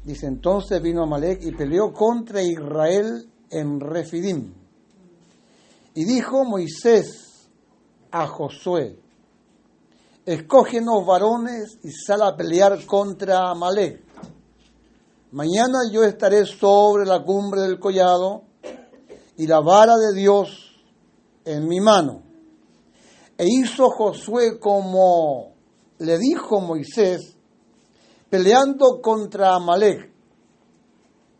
Dice, entonces vino Amalec y peleó contra Israel en Refidim. Y dijo Moisés a Josué, escógenos varones y sal a pelear contra Amalec. Mañana yo estaré sobre la cumbre del collado y la vara de Dios en mi mano. E hizo Josué como le dijo Moisés, peleando contra Amalec.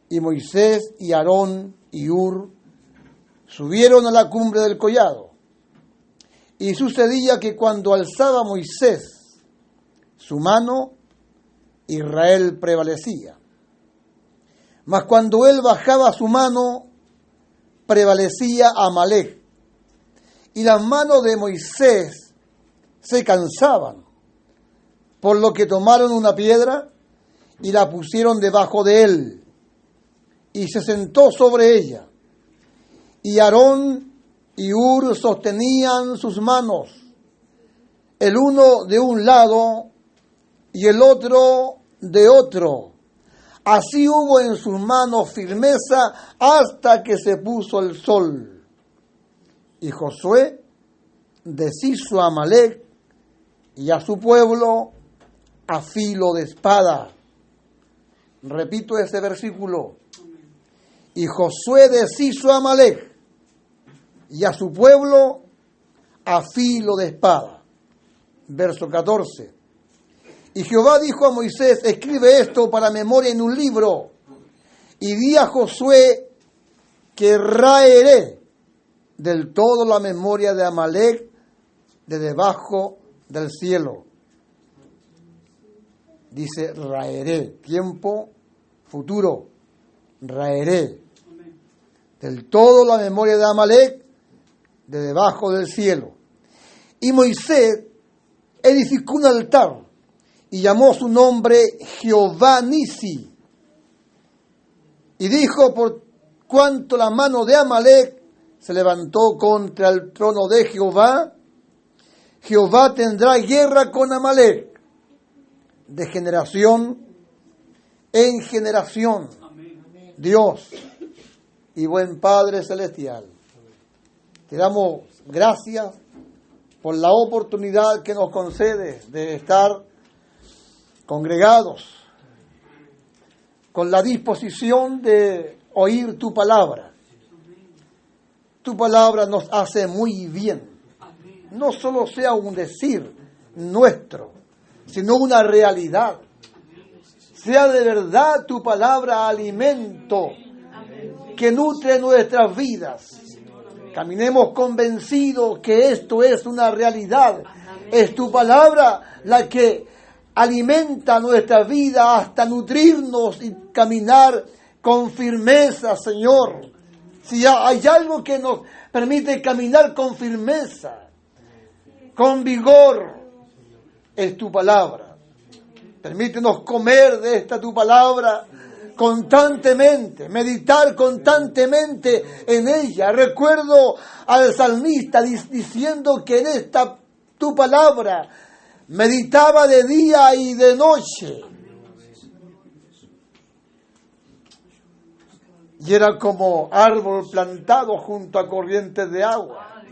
Y Moisés y Aarón y Hur subieron a la cumbre del collado. Y sucedía que cuando alzaba Moisés su mano, Israel prevalecía. Mas cuando él bajaba su mano, prevalecía Amalec. Y las manos de Moisés se cansaban, por lo que tomaron una piedra y la pusieron debajo de él, y se sentó sobre ella. Y Aarón y Hur sostenían sus manos, el uno de un lado y el otro de otro. Así hubo en sus manos firmeza hasta que se puso el sol. Y Josué deshizo a Amalec y a su pueblo a filo de espada. Repito ese versículo. Y Josué deshizo a Amalec y a su pueblo a filo de espada. Verso 14. Y Jehová dijo a Moisés, escribe esto para memoria en un libro, y di a Josué que raeré del todo la memoria de Amalec de debajo del cielo. Dice raeré, tiempo futuro, raeré del todo la memoria de Amalec de debajo del cielo. Y Moisés edificó un altar y llamó su nombre Jehová Nisi. Y dijo, por cuanto la mano de Amalec se levantó contra el trono de Jehová, Jehová tendrá guerra con Amalec de generación en generación. Dios y buen Padre Celestial, te damos gracias por la oportunidad que nos concedes de estar congregados con la disposición de oír tu palabra. Tu palabra nos hace muy bien. No solo sea un decir nuestro, sino una realidad. Sea de verdad tu palabra alimento que nutre nuestras vidas. Caminemos convencidos que esto es una realidad. Es tu palabra la que alimenta nuestra vida hasta nutrirnos y caminar con firmeza, Señor. Si hay algo que nos permite caminar con firmeza, con vigor, es tu palabra. Permítenos comer de esta tu palabra constantemente, meditar constantemente en ella. Recuerdo al salmista diciendo que en esta tu palabra meditaba de día y de noche. Y era como árbol plantado junto a corrientes de agua,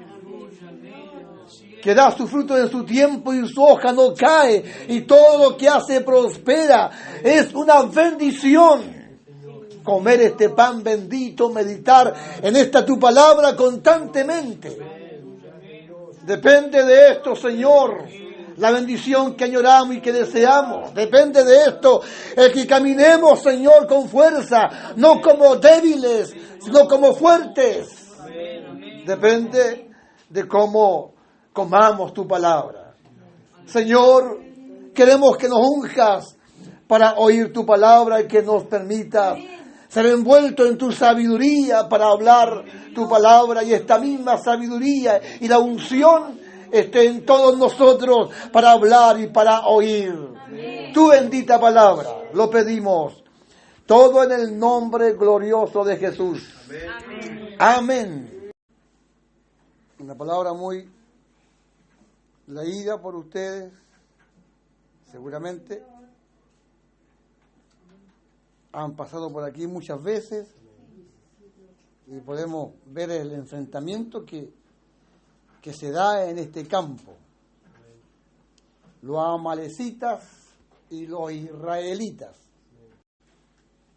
que da su fruto en su tiempo y su hoja no cae, y todo lo que hace prospera. Es una bendición comer este pan bendito, meditar en esta tu palabra constantemente. Depende de esto, Señor, la bendición que añoramos y que deseamos. Depende de esto el que caminemos, Señor, con fuerza, no como débiles, sino como fuertes. Depende de cómo comamos tu palabra. Señor, queremos que nos unjas para oír tu palabra y que nos permita ser envueltos en tu sabiduría para hablar tu palabra, y esta misma sabiduría y la unción esté en todos nosotros para hablar y para oír tu bendita palabra. Lo pedimos todo en el nombre glorioso de Jesús. Amén. Una palabra muy leída por ustedes, seguramente. han pasado por aquí muchas veces y podemos ver el enfrentamiento que se da en este campo. Los amalecitas y los israelitas.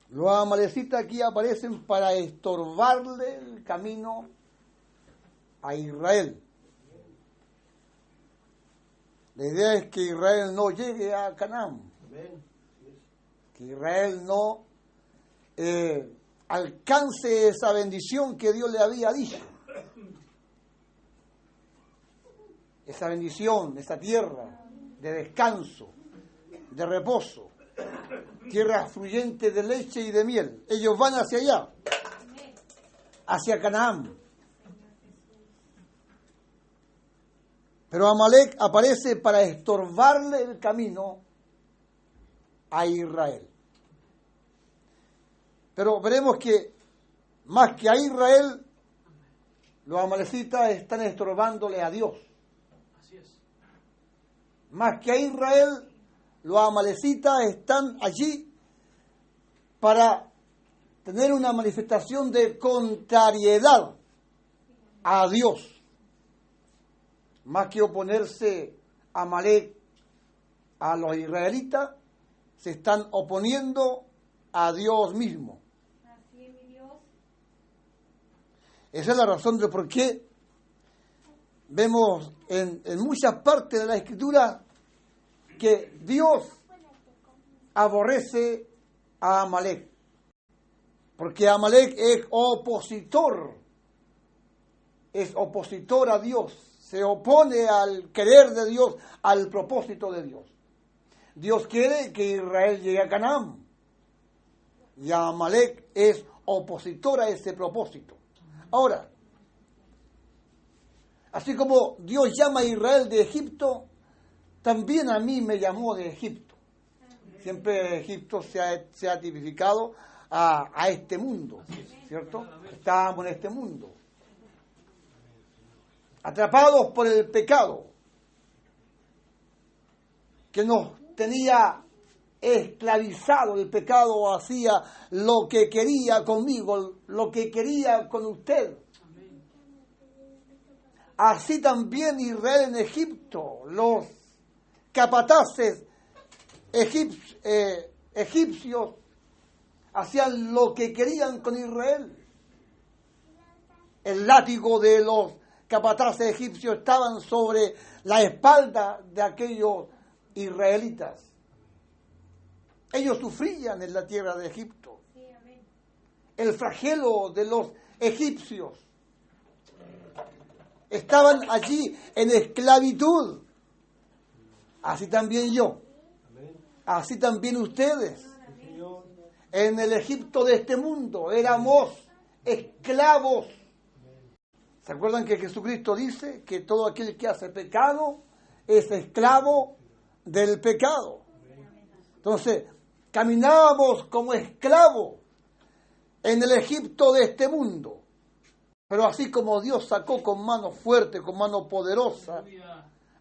Los amalecitas aquí aparecen para estorbarle el camino a Israel. La idea es que Israel no llegue a Canaán, que Israel no alcance esa bendición que Dios le había dicho. Esa bendición, esa tierra de descanso, de reposo, tierra fluyente de leche y de miel. Ellos van hacia allá, hacia Canaán. Pero Amalek aparece para estorbarle el camino a Israel. Pero veremos que más que a Israel, los amalecitas están estorbándole a Dios. Así es. Más que a Israel, los amalecitas están allí para tener una manifestación de contrariedad a Dios. Más que oponerse a Amalek a los israelitas, se están oponiendo a Dios mismo. Así es, mi Dios. Esa es la razón de por qué vemos en muchas partes de la Escritura que Dios aborrece a Amalek. Porque Amalek es opositor a Dios. Se opone al querer de Dios, al propósito de Dios. Dios quiere que Israel llegue a Canaán. Y Amalek es opositor a ese propósito. Ahora, así como Dios llama a Israel de Egipto, también a mí me llamó de Egipto. Siempre Egipto se ha tipificado a este mundo, ¿cierto? Estábamos en este mundo, atrapados por el pecado que nos tenía esclavizado. El pecado hacía lo que quería conmigo, lo que quería con usted. Así también Israel en Egipto, los capataces egipcios hacían lo que querían con Israel. El látigo de los capataces egipcios estaban sobre la espalda de aquellos israelitas. Ellos sufrían en la tierra de Egipto. El flagelo de los egipcios. Estaban allí en esclavitud. Así también yo. Así también ustedes. En el Egipto de este mundo éramos esclavos. ¿Se acuerdan que Jesucristo dice que todo aquel que hace pecado es esclavo del pecado? Entonces, caminábamos como esclavos en el Egipto de este mundo. Pero así como Dios sacó con mano fuerte, con mano poderosa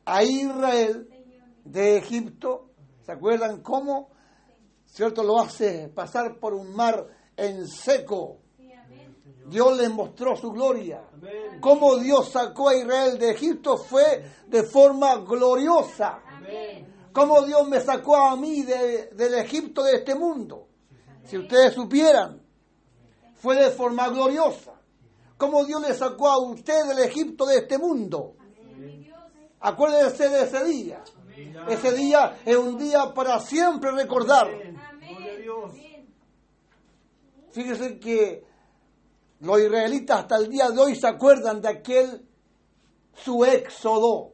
a Israel de Egipto, ¿se acuerdan cómo? ¿Cierto? Lo hace pasar por un mar en seco. Dios les mostró su gloria. Cómo Dios sacó a Israel de Egipto fue de forma gloriosa. Cómo Dios me sacó a mí del Egipto de este mundo. Si ustedes supieran, fue de forma gloriosa. Cómo Dios le sacó a usted del Egipto de este mundo. Acuérdense de ese día. Ese día es un día para siempre recordar. Fíjense que los israelitas hasta el día de hoy se acuerdan de aquel su éxodo,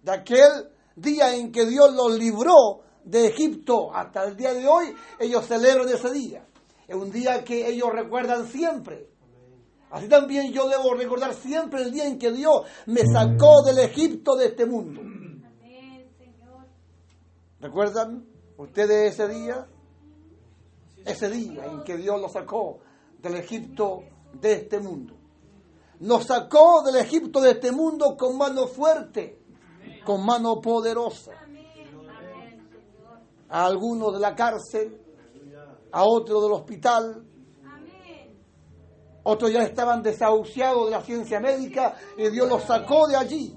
de aquel día en que Dios los libró de Egipto. Hasta el día de hoy ellos celebran ese día. Es un día que ellos recuerdan siempre. Así también yo debo recordar siempre el día en que Dios me sacó del Egipto de este mundo. ¿Recuerdan ustedes ese día? Ese día en que Dios los sacó del Egipto de este mundo. Nos sacó del Egipto de este mundo con mano fuerte, con mano poderosa. A algunos de la cárcel, a otro del hospital. Otros ya estaban desahuciados de la ciencia médica y Dios los sacó de allí.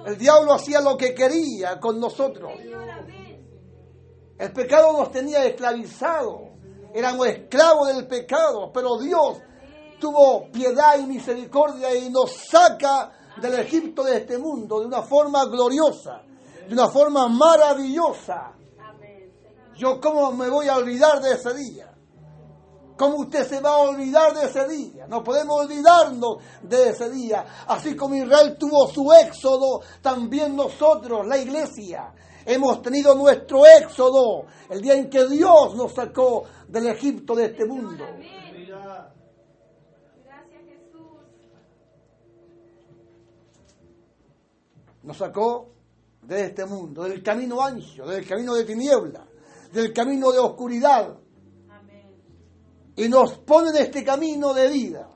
El diablo hacía lo que quería con nosotros. El pecado nos tenía esclavizados. Éramos esclavos del pecado, pero Dios tuvo piedad y misericordia y nos saca del Egipto de este mundo de una forma gloriosa, de una forma maravillosa. Yo, ¿cómo me voy a olvidar de ese día? ¿Cómo usted se va a olvidar de ese día? No podemos olvidarnos de ese día. Así como Israel tuvo su éxodo, también nosotros, la iglesia, hemos tenido nuestro éxodo, el día en que Dios nos sacó del Egipto de este mundo. Gracias, Jesús. Nos sacó de este mundo, del camino ancho, del camino de tiniebla, del camino de oscuridad. Y nos pone en este camino de vida,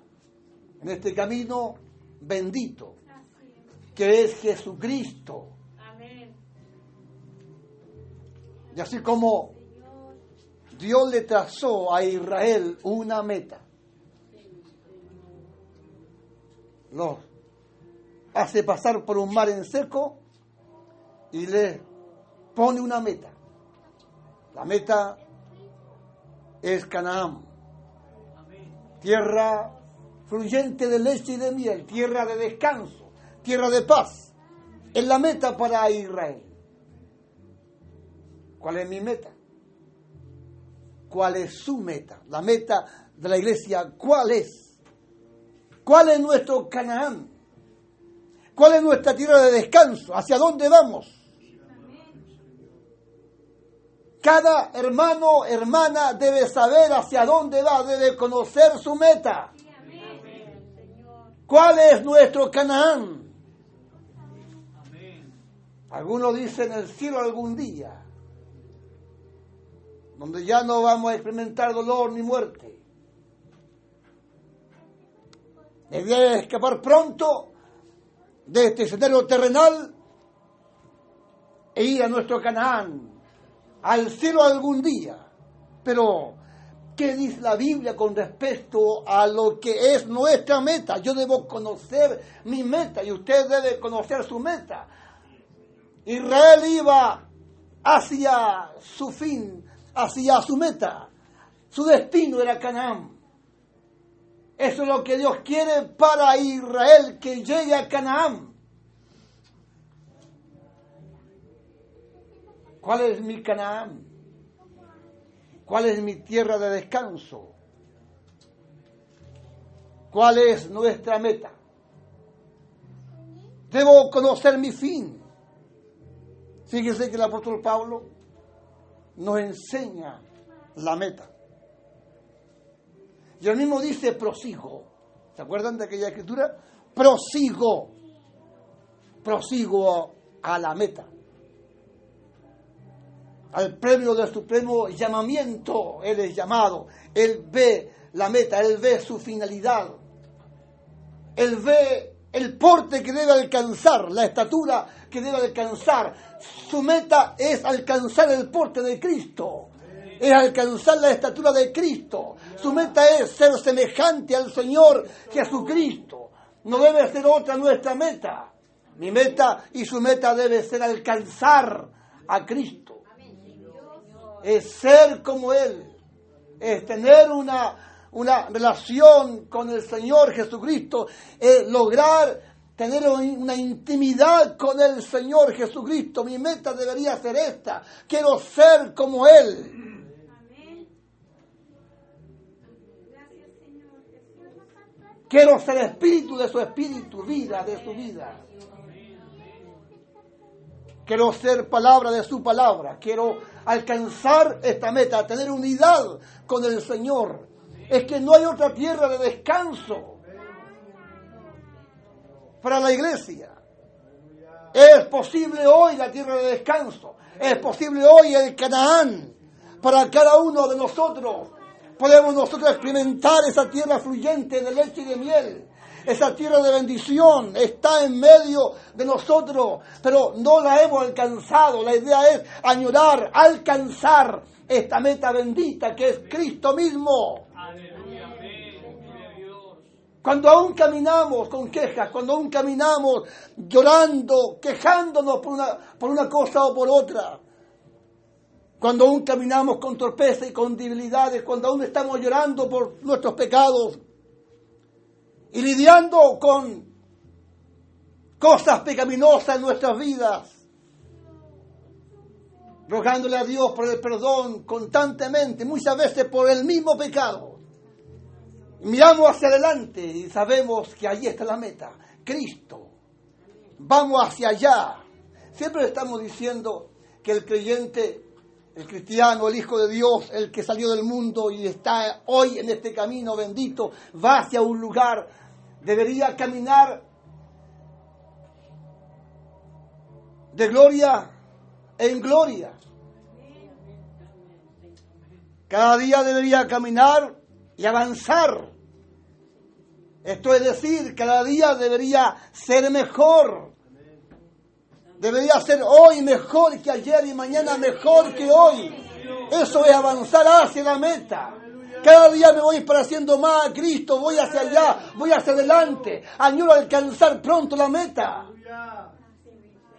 en este camino bendito, que es Jesucristo. Y así como Dios le trazó a Israel una meta, los hace pasar por un mar en seco y le pone una meta. La meta es Canaán. Tierra fluyente de leche y de miel, tierra de descanso, tierra de paz. Es la meta para Israel. ¿Cuál es mi meta? ¿Cuál es su meta? La meta de la iglesia, ¿cuál es? ¿Cuál es nuestro Canaán? ¿Cuál es nuestra tierra de descanso? ¿Hacia dónde vamos? Cada hermano, hermana debe saber hacia dónde va, debe conocer su meta. ¿Cuál es nuestro Canaán? Algunos dicen el cielo algún día, donde ya no vamos a experimentar dolor ni muerte. Debía escapar pronto de este escenario terrenal e ir a nuestro Canaán, al cielo algún día. Pero, ¿qué dice la Biblia con respecto a lo que es nuestra meta? Yo debo conocer mi meta y usted debe conocer su meta. Israel iba hacia su fin, hacia su meta. Su destino era Canaán. Eso es lo que Dios quiere para Israel, que llegue a Canaán. ¿Cuál es mi Canaán? ¿Cuál es mi tierra de descanso? ¿Cuál es nuestra meta? Debo conocer mi fin. Fíjese que el apóstol Pablo nos enseña la meta. Y él mismo dice prosigo. ¿Se acuerdan de aquella escritura? Prosigo a la meta, al premio del supremo llamamiento. Él es llamado, él ve la meta, él ve su finalidad, él ve el porte que debe alcanzar, la estatura que debe alcanzar. Su meta es alcanzar el porte de Cristo, es alcanzar la estatura de Cristo. Su meta es ser semejante al Señor Jesucristo. No debe ser otra nuestra meta. Mi meta y su meta debe ser alcanzar a Cristo. Es ser como Él, es tener una relación con el Señor Jesucristo, es lograr tener una intimidad con el Señor Jesucristo. Mi meta debería ser esta: quiero ser como Él. Quiero ser espíritu de su espíritu, vida de su vida. Quiero ser palabra de su palabra. Quiero alcanzar esta meta, tener unidad con el Señor. Es que no hay otra tierra de descanso para la iglesia. Es posible hoy la tierra de descanso. Es posible hoy el Canaán para cada uno de nosotros. Podemos nosotros experimentar esa tierra fluyente de leche y de miel. esa tierra de bendición está en medio de nosotros, pero no la hemos alcanzado. La idea es añorar, alcanzar esta meta bendita que es Cristo mismo. Cuando aún caminamos con quejas, cuando aún caminamos llorando, quejándonos por una cosa o por otra, cuando aún caminamos con torpeza y con debilidades, cuando aún estamos llorando por nuestros pecados y lidiando con cosas pecaminosas en nuestras vidas, rogándole a Dios por el perdón constantemente, muchas veces por el mismo pecado. Miramos hacia adelante y sabemos que allí está la meta, Cristo. Vamos hacia allá. Siempre estamos diciendo que el creyente, el cristiano, el Hijo de Dios, el que salió del mundo y está hoy en este camino bendito, va hacia un lugar, debería caminar de gloria en gloria. Cada día debería caminar y avanzar. Esto es decir, cada día debería ser mejor. Debería ser hoy mejor que ayer y mañana mejor que hoy. Eso es avanzar hacia la meta. Cada día me voy pareciendo más a Cristo, voy hacia allá, voy hacia adelante. Añoro alcanzar pronto la meta.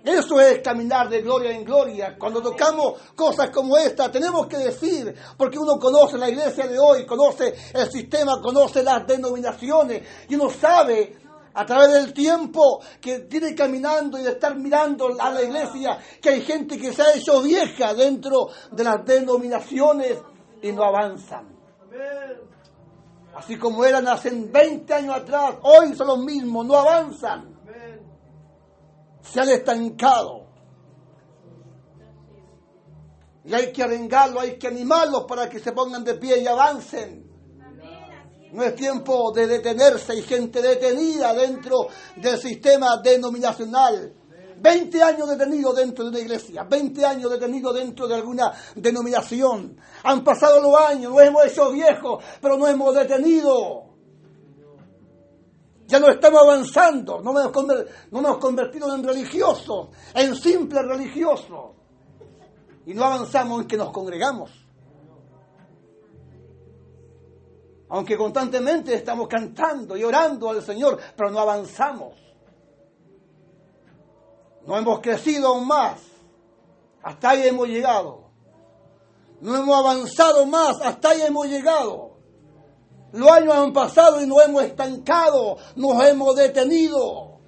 Eso es caminar de gloria en gloria. Cuando tocamos cosas como esta, tenemos que decir, porque uno conoce la iglesia de hoy, conoce el sistema, conoce las denominaciones, y uno sabe a través del tiempo que tiene caminando y de estar mirando a la iglesia, que hay gente que se ha hecho vieja dentro de las denominaciones y no avanzan. Así como eran hace 20 años atrás, hoy son los mismos, no avanzan. Se han estancado. Y hay que arengarlos, hay que animarlos para que se pongan de pie y avancen. No es tiempo de detenerse, hay gente detenida dentro del sistema denominacional. 20 años detenidos dentro de una iglesia, 20 años detenidos dentro de alguna denominación. Han pasado los años, nos hemos hecho viejos, pero no hemos detenido. Ya no estamos avanzando, no nos hemos convertido en religiosos, en simples religiosos. Y no avanzamos en que nos congregamos. Aunque constantemente estamos cantando y orando al Señor, pero no avanzamos. No hemos crecido aún más. Hasta ahí hemos llegado. No hemos avanzado más, hasta ahí hemos llegado. Los años han pasado y nos hemos estancado, nos hemos detenido.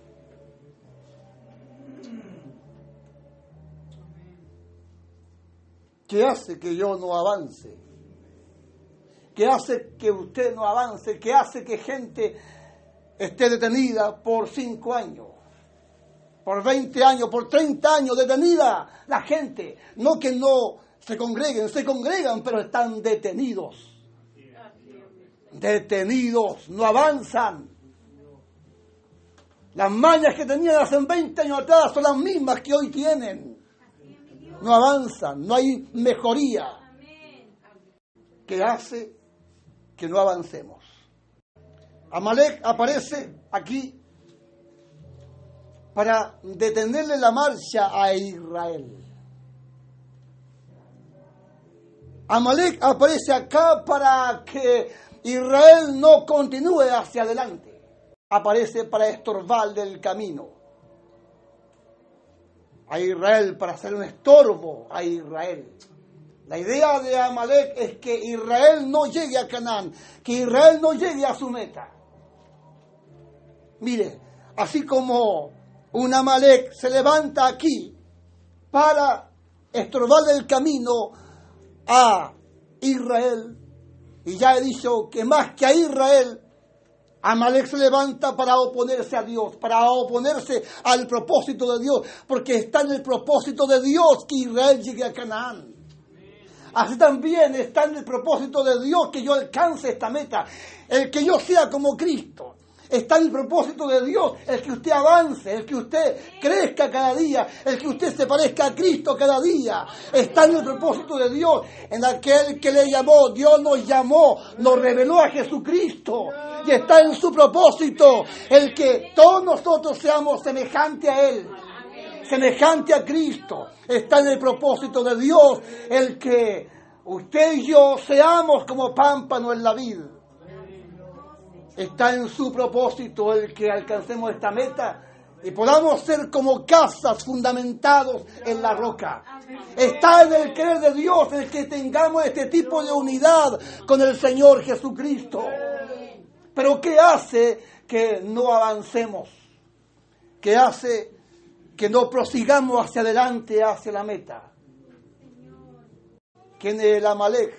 ¿Qué hace que yo no avance? ¿Qué hace que usted no avance? ¿Qué hace que gente esté detenida por 5 años? Por 20 años, por 30 años detenida la gente. No que no se congregan, pero están detenidos. Detenidos, no avanzan. Las mañas que tenían hace 20 años atrás son las mismas que hoy tienen. No avanzan, no hay mejoría. ¿Qué hace que no avancemos? Amalek aparece aquí para detenerle la marcha a Israel. Amalek aparece acá para que Israel no continúe hacia adelante. Aparece para estorbarle el camino a Israel, para hacer un estorbo a Israel. La idea de Amalek es que Israel no llegue a Canaán, que Israel no llegue a su meta. Mire, así como un Amalek se levanta aquí para estorbarle el camino a Israel, y ya he dicho que más que a Israel, Amalek se levanta para oponerse a Dios, para oponerse al propósito de Dios, porque está en el propósito de Dios que Israel llegue a Canaán. Así también está en el propósito de Dios que yo alcance esta meta, el que yo sea como Cristo, Está en el propósito de Dios el que usted avance, el que usted crezca cada día, el que usted se parezca a Cristo cada día. Está en el propósito de Dios, en aquel que le llamó. Dios nos llamó, nos reveló a Jesucristo. Y está en su propósito el que todos nosotros seamos semejantes a Él, semejante a Cristo. Está en el propósito de Dios el que usted y yo seamos como pámpano en la vid. Está en su propósito el que alcancemos esta meta y podamos ser como casas fundamentados en la roca. Está en el querer de Dios el que tengamos este tipo de unidad con el Señor Jesucristo. Pero ¿qué hace que no avancemos? ¿Qué hace que no prosigamos hacia adelante, hacia la meta? ¿Quién es el Amalek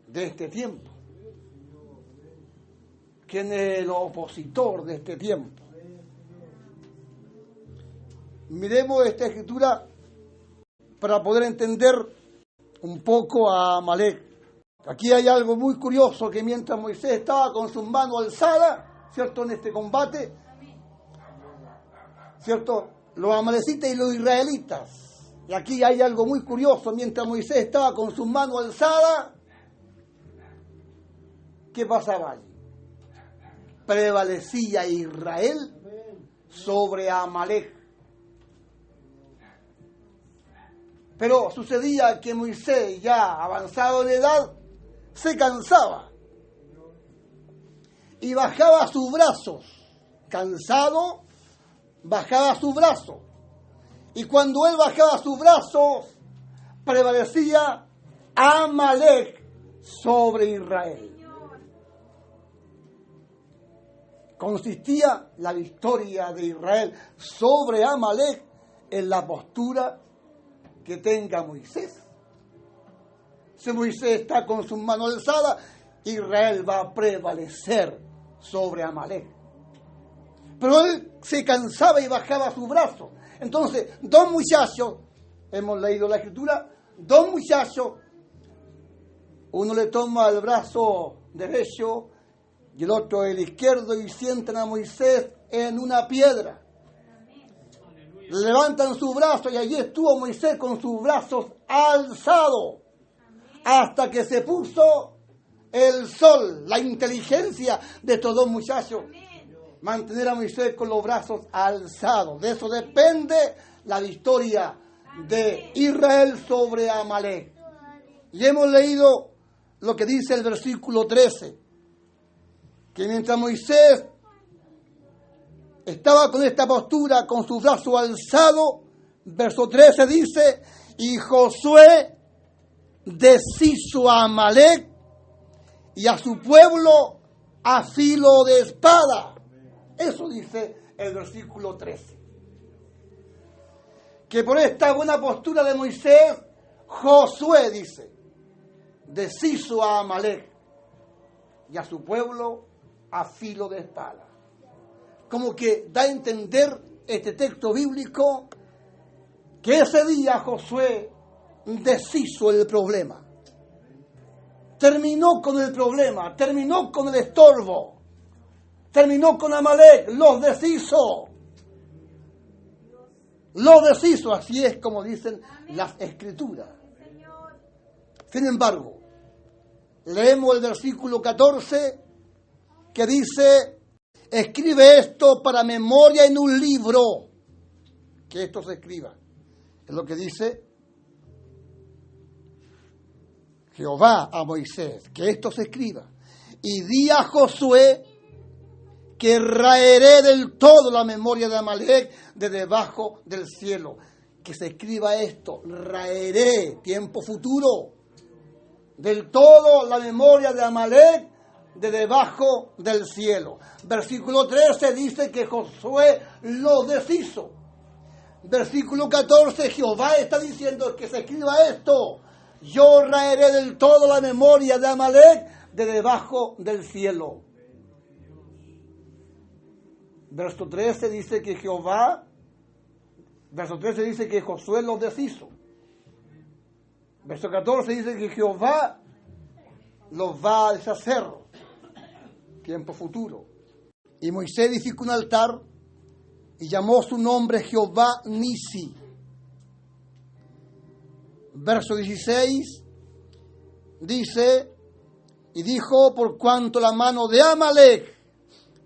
de este tiempo? ¿Quién es el opositor de este tiempo? Miremos esta escritura para poder entender un poco a Amalek. Aquí hay algo muy curioso, que mientras Moisés estaba con sus manos alzadas, ¿cierto?, en este combate, ¿cierto?, los amalecitas y los israelitas. Y aquí hay algo muy curioso, mientras Moisés estaba con sus manos alzadas, ¿qué pasaba allí? Prevalecía Israel sobre Amalek. Pero sucedía que Moisés, ya avanzado en edad, se cansaba y bajaba sus brazos. Cansado, bajaba sus brazos. Y cuando él bajaba sus brazos, prevalecía Amalek sobre Israel. Consistía la victoria de Israel sobre Amalek en la postura que tenga Moisés. Si Moisés está con sus manos alzadas, Israel va a prevalecer sobre Amalek. Pero él se cansaba y bajaba sus brazos. Entonces, dos muchachos, hemos leído la escritura, dos muchachos, uno le toma el brazo derecho y el otro el izquierdo y sientan a Moisés en una piedra. Levantan su brazo y allí estuvo Moisés con sus brazos alzados hasta que se puso el sol. La inteligencia de estos dos muchachos, mantener a Moisés con los brazos alzados. De eso depende la victoria de Israel sobre Amalek. Y hemos leído lo que dice el versículo 13, que mientras Moisés estaba con esta postura, con su brazo alzado, verso 13 dice, y Josué deshizo a Amalek y a su pueblo a filo de espada. Eso dice el versículo 13. Que por esta buena postura de Moisés, Josué dice, deshizo a Amalek y a su pueblo a filo de espada. Como que da a entender este texto bíblico que ese día Josué deshizo el problema. Terminó con el problema, terminó con el estorbo, terminó con Amalek, los deshizo. Los deshizo, así es como dicen las escrituras. Sin embargo, leemos el versículo 14 que dice, escribe esto para memoria en un libro, que esto se escriba. Es lo que dice Jehová a Moisés, que esto se escriba. Y di a Josué que raeré del todo la memoria de Amalek de debajo del cielo. Que se escriba esto, raeré, tiempo futuro, del todo la memoria de Amalek de debajo del cielo. Versículo 13 dice que Josué lo deshizo. Versículo 14, Jehová está diciendo que se escriba esto, yo raeré del todo la memoria de Amalek de debajo del cielo. Verso 13 dice que verso 13 dice que Josué los deshizo. Verso 14 dice que Jehová los va a deshacer. Tiempo futuro. Y Moisés edificó un altar y llamó su nombre Jehová Nisi. Verso 16 dice, y dijo, por cuanto la mano de Amalek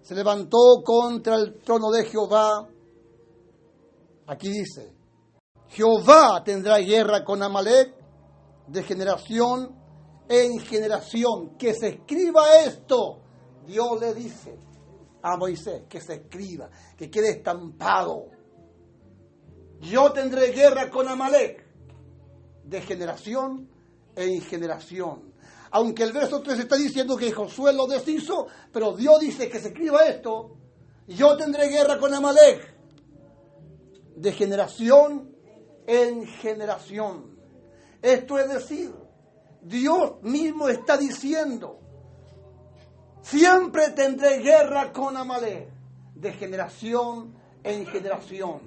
se levantó contra el trono de Jehová. Aquí dice, Jehová tendrá guerra con Amalek de generación en generación. Que se escriba esto. Dios le dice a Moisés que se escriba, que quede estampado. Yo tendré guerra con Amalek de generación en generación. Aunque el verso 3 está diciendo que Josué lo deshizo, pero Dios dice que se escriba esto. Yo tendré guerra con Amalek de generación en generación. Esto es decir, Dios mismo está diciendo, siempre tendré guerra con Amalek de generación en generación.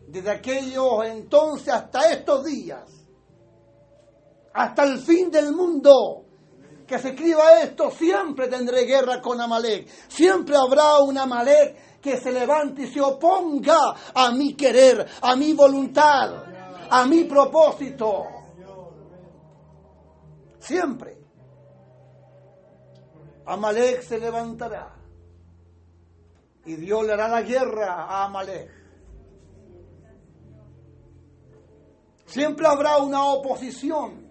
Desde aquellos entonces hasta estos días, hasta el fin del mundo, que se escriba esto, siempre tendré guerra con Amalek. Siempre habrá un Amalek que se levante y se oponga a mi querer, a mi voluntad, a mi propósito. Siempre. Amalek se levantará y Dios le hará la guerra a Amalek. Siempre habrá una oposición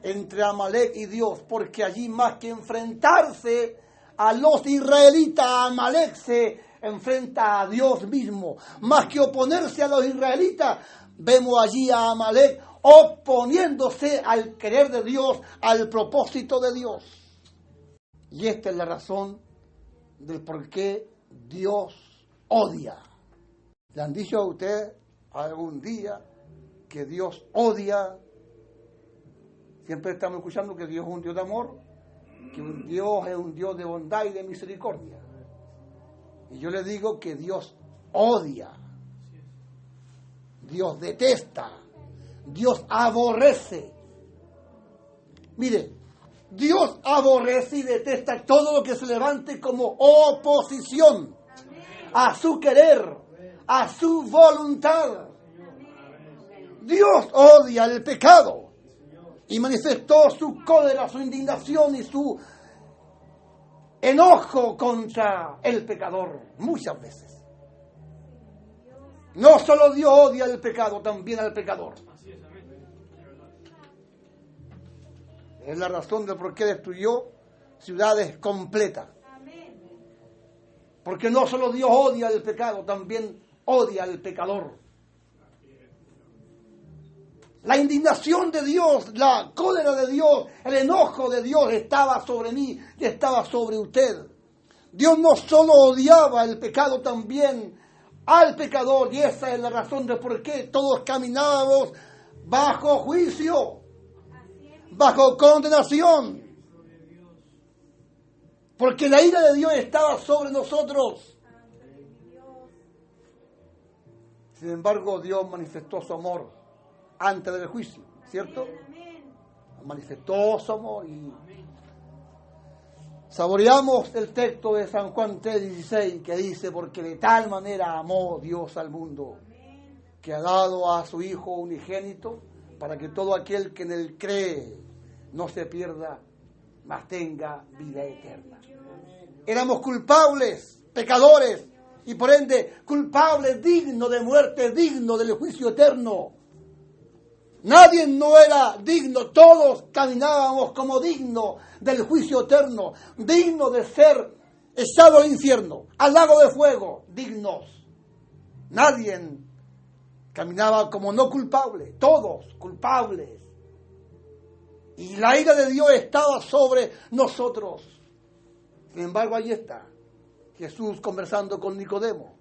entre Amalek y Dios, porque allí más que enfrentarse a los israelitas, Amalek se enfrenta a Dios mismo. Más que oponerse a los israelitas, vemos allí a Amalek oponiéndose al querer de Dios, al propósito de Dios. Y esta es la razón del por qué Dios odia. ¿Le han dicho a usted algún día que Dios odia? Siempre estamos escuchando que Dios es un Dios de amor, que Dios es un Dios de bondad y de misericordia. Y yo le digo que Dios odia, Dios detesta, Dios aborrece. Mire, Dios aborrece y detesta todo lo que se levante como oposición a su querer, a su voluntad. Dios odia el pecado. Y manifestó su cólera, su indignación y su enojo contra el pecador muchas veces. No solo Dios odia el pecado, también al pecador. Es la razón de por qué destruyó ciudades completas. Porque no solo Dios odia el pecado, también odia al pecador. La indignación de Dios, la cólera de Dios, el enojo de Dios estaba sobre mí y estaba sobre usted. Dios no solo odiaba el pecado, también al pecador. Y esa es la razón de por qué todos caminábamos bajo juicio, bajo condenación. Porque la ira de Dios estaba sobre nosotros. Sin embargo, Dios manifestó su amor antes del juicio, ¿cierto? Manifestó su amor y saboreamos el texto de San Juan 3:16 que dice, porque de tal manera amó Dios al mundo, que ha dado a su Hijo unigénito, para que todo aquel que en él cree no se pierda, mas tenga vida eterna. Éramos culpables, pecadores, y por ende culpables, dignos de muerte, dignos del juicio eterno. Nadie no era digno, todos caminábamos como dignos del juicio eterno, dignos de ser echados al infierno, al lago de fuego, dignos. Nadie caminaba como no culpable, todos culpables. Y la ira de Dios estaba sobre nosotros. Sin embargo, ahí está Jesús conversando con Nicodemo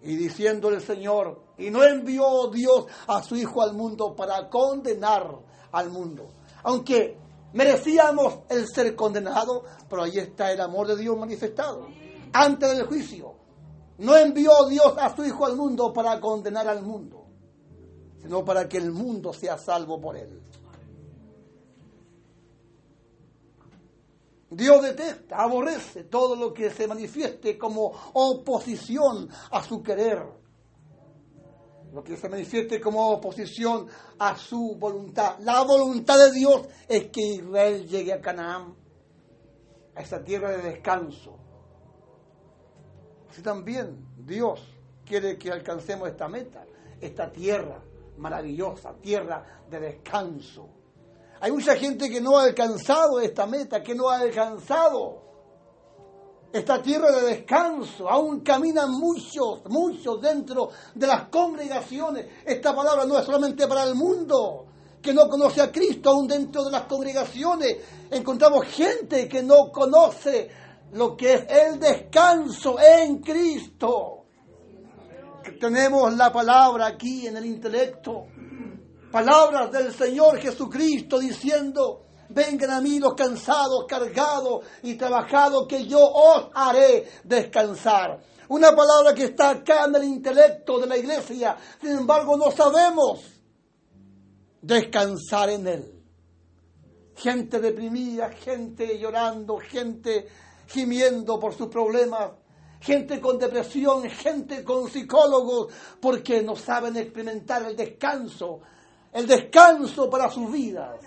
y diciéndole el Señor, y no envió Dios a su Hijo al mundo para condenar al mundo. Aunque merecíamos el ser condenados, pero ahí está el amor de Dios manifestado. Antes del juicio, no envió Dios a su Hijo al mundo para condenar al mundo, sino para que el mundo sea salvo por él. Dios detesta, aborrece todo lo que se manifieste como oposición a su querer. Lo que se manifieste como oposición a su voluntad. La voluntad de Dios es que Israel llegue a Canaán, a esa tierra de descanso. Así también Dios quiere que alcancemos esta meta, esta tierra maravillosa, tierra de descanso. Hay mucha gente que no ha alcanzado esta meta, que no ha alcanzado esta tierra de descanso. Aún caminan muchos dentro de las congregaciones. Esta palabra no es solamente para el mundo que no conoce a Cristo. Aún dentro de las congregaciones encontramos gente que no conoce lo que es el descanso en Cristo. Que tenemos la palabra aquí en el intelecto. Palabras del Señor Jesucristo diciendo: vengan a mí los cansados, cargados y trabajados, que yo os haré descansar. Una palabra que está acá en el intelecto de la iglesia, sin embargo no sabemos descansar en Él. Gente deprimida, gente llorando, gente gimiendo por sus problemas, gente con depresión, gente con psicólogos, porque no saben experimentar el descanso para sus vidas.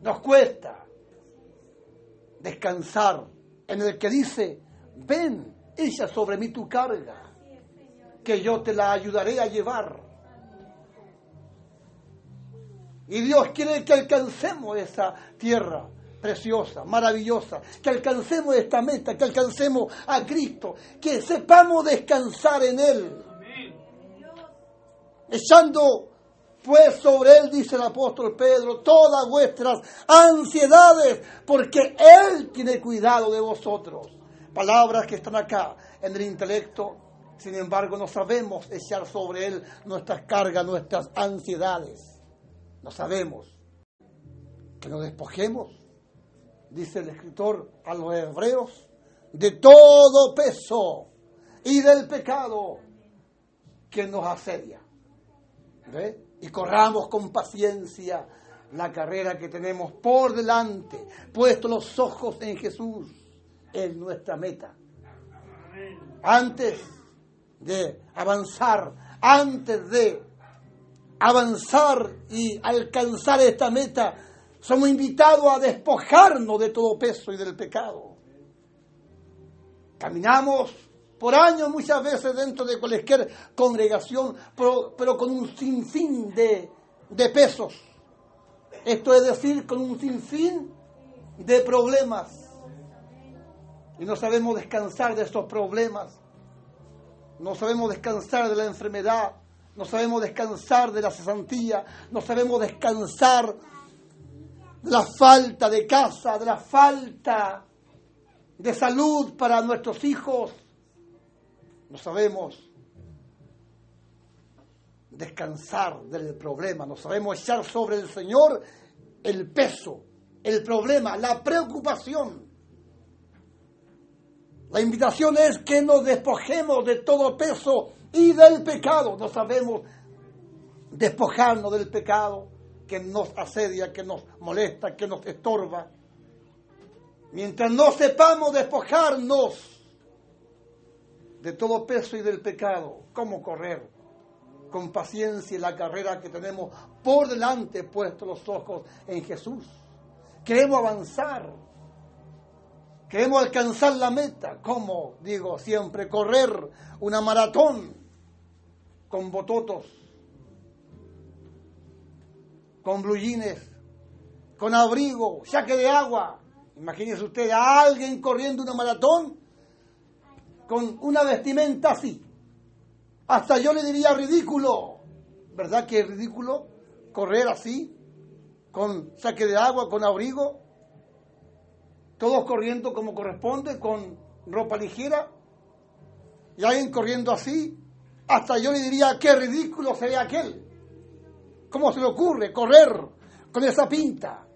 Nos cuesta descansar en el que dice: ven, echa sobre mí tu carga, que yo te la ayudaré a llevar. Y Dios quiere que alcancemos esa tierra preciosa, maravillosa, que alcancemos esta meta, que alcancemos a Cristo, que sepamos descansar en Él. Echando pues sobre Él, dice el apóstol Pedro, todas vuestras ansiedades, porque Él tiene cuidado de vosotros. Palabras que están acá en el intelecto, sin embargo no sabemos echar sobre Él nuestras cargas, nuestras ansiedades. No sabemos. Que nos despojemos, dice el escritor a los hebreos, de todo peso y del pecado que nos asedia. ¿Ve? Y corramos con paciencia la carrera que tenemos por delante, puesto los ojos en Jesús, en nuestra meta. Antes de avanzar y alcanzar esta meta, somos invitados a despojarnos de todo peso y del pecado. Caminamos por años muchas veces dentro de cualquier congregación, pero con un sinfín de pesos. Esto es decir, con un sinfín de problemas. Y no sabemos descansar de estos problemas. No sabemos descansar de la enfermedad. No sabemos descansar de la cesantía. No sabemos descansar de la falta de casa, de la falta de salud para nuestros hijos. No sabemos descansar del problema, no sabemos echar sobre el Señor el peso, el problema, la preocupación. La invitación es que nos despojemos de todo peso y del pecado. No sabemos despojarnos del pecado que nos asedia, que nos molesta, que nos estorba. Mientras no sepamos despojarnos de todo peso y del pecado, ¿cómo correr con paciencia la carrera que tenemos por delante, puestos los ojos en Jesús? Queremos avanzar, queremos alcanzar la meta. ¿Cómo? Digo siempre, correr una maratón con bototos, con blue jeans, con abrigo, saque de agua. Imagínense usted a alguien corriendo una maratón con una vestimenta así. Hasta yo le diría ridículo. ¿Verdad que es ridículo correr así? Con saque de agua, con abrigo. Todos corriendo como corresponde, con ropa ligera. Y alguien corriendo así. Hasta yo le diría, qué ridículo sería aquel. ¿Cómo se le ocurre correr con esa pinta?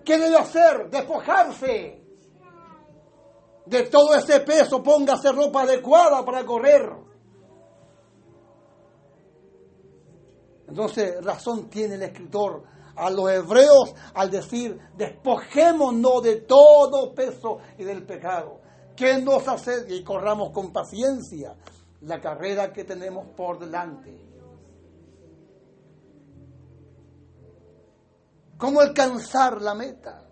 ¿Qué debe hacer? Despojarse de todo ese peso, póngase ropa adecuada para correr. Entonces, razón tiene el escritor a los hebreos al decir, despojémonos de todo peso y del pecado que nos asedia y corramos con paciencia la carrera que tenemos por delante. ¿Cómo alcanzar la meta?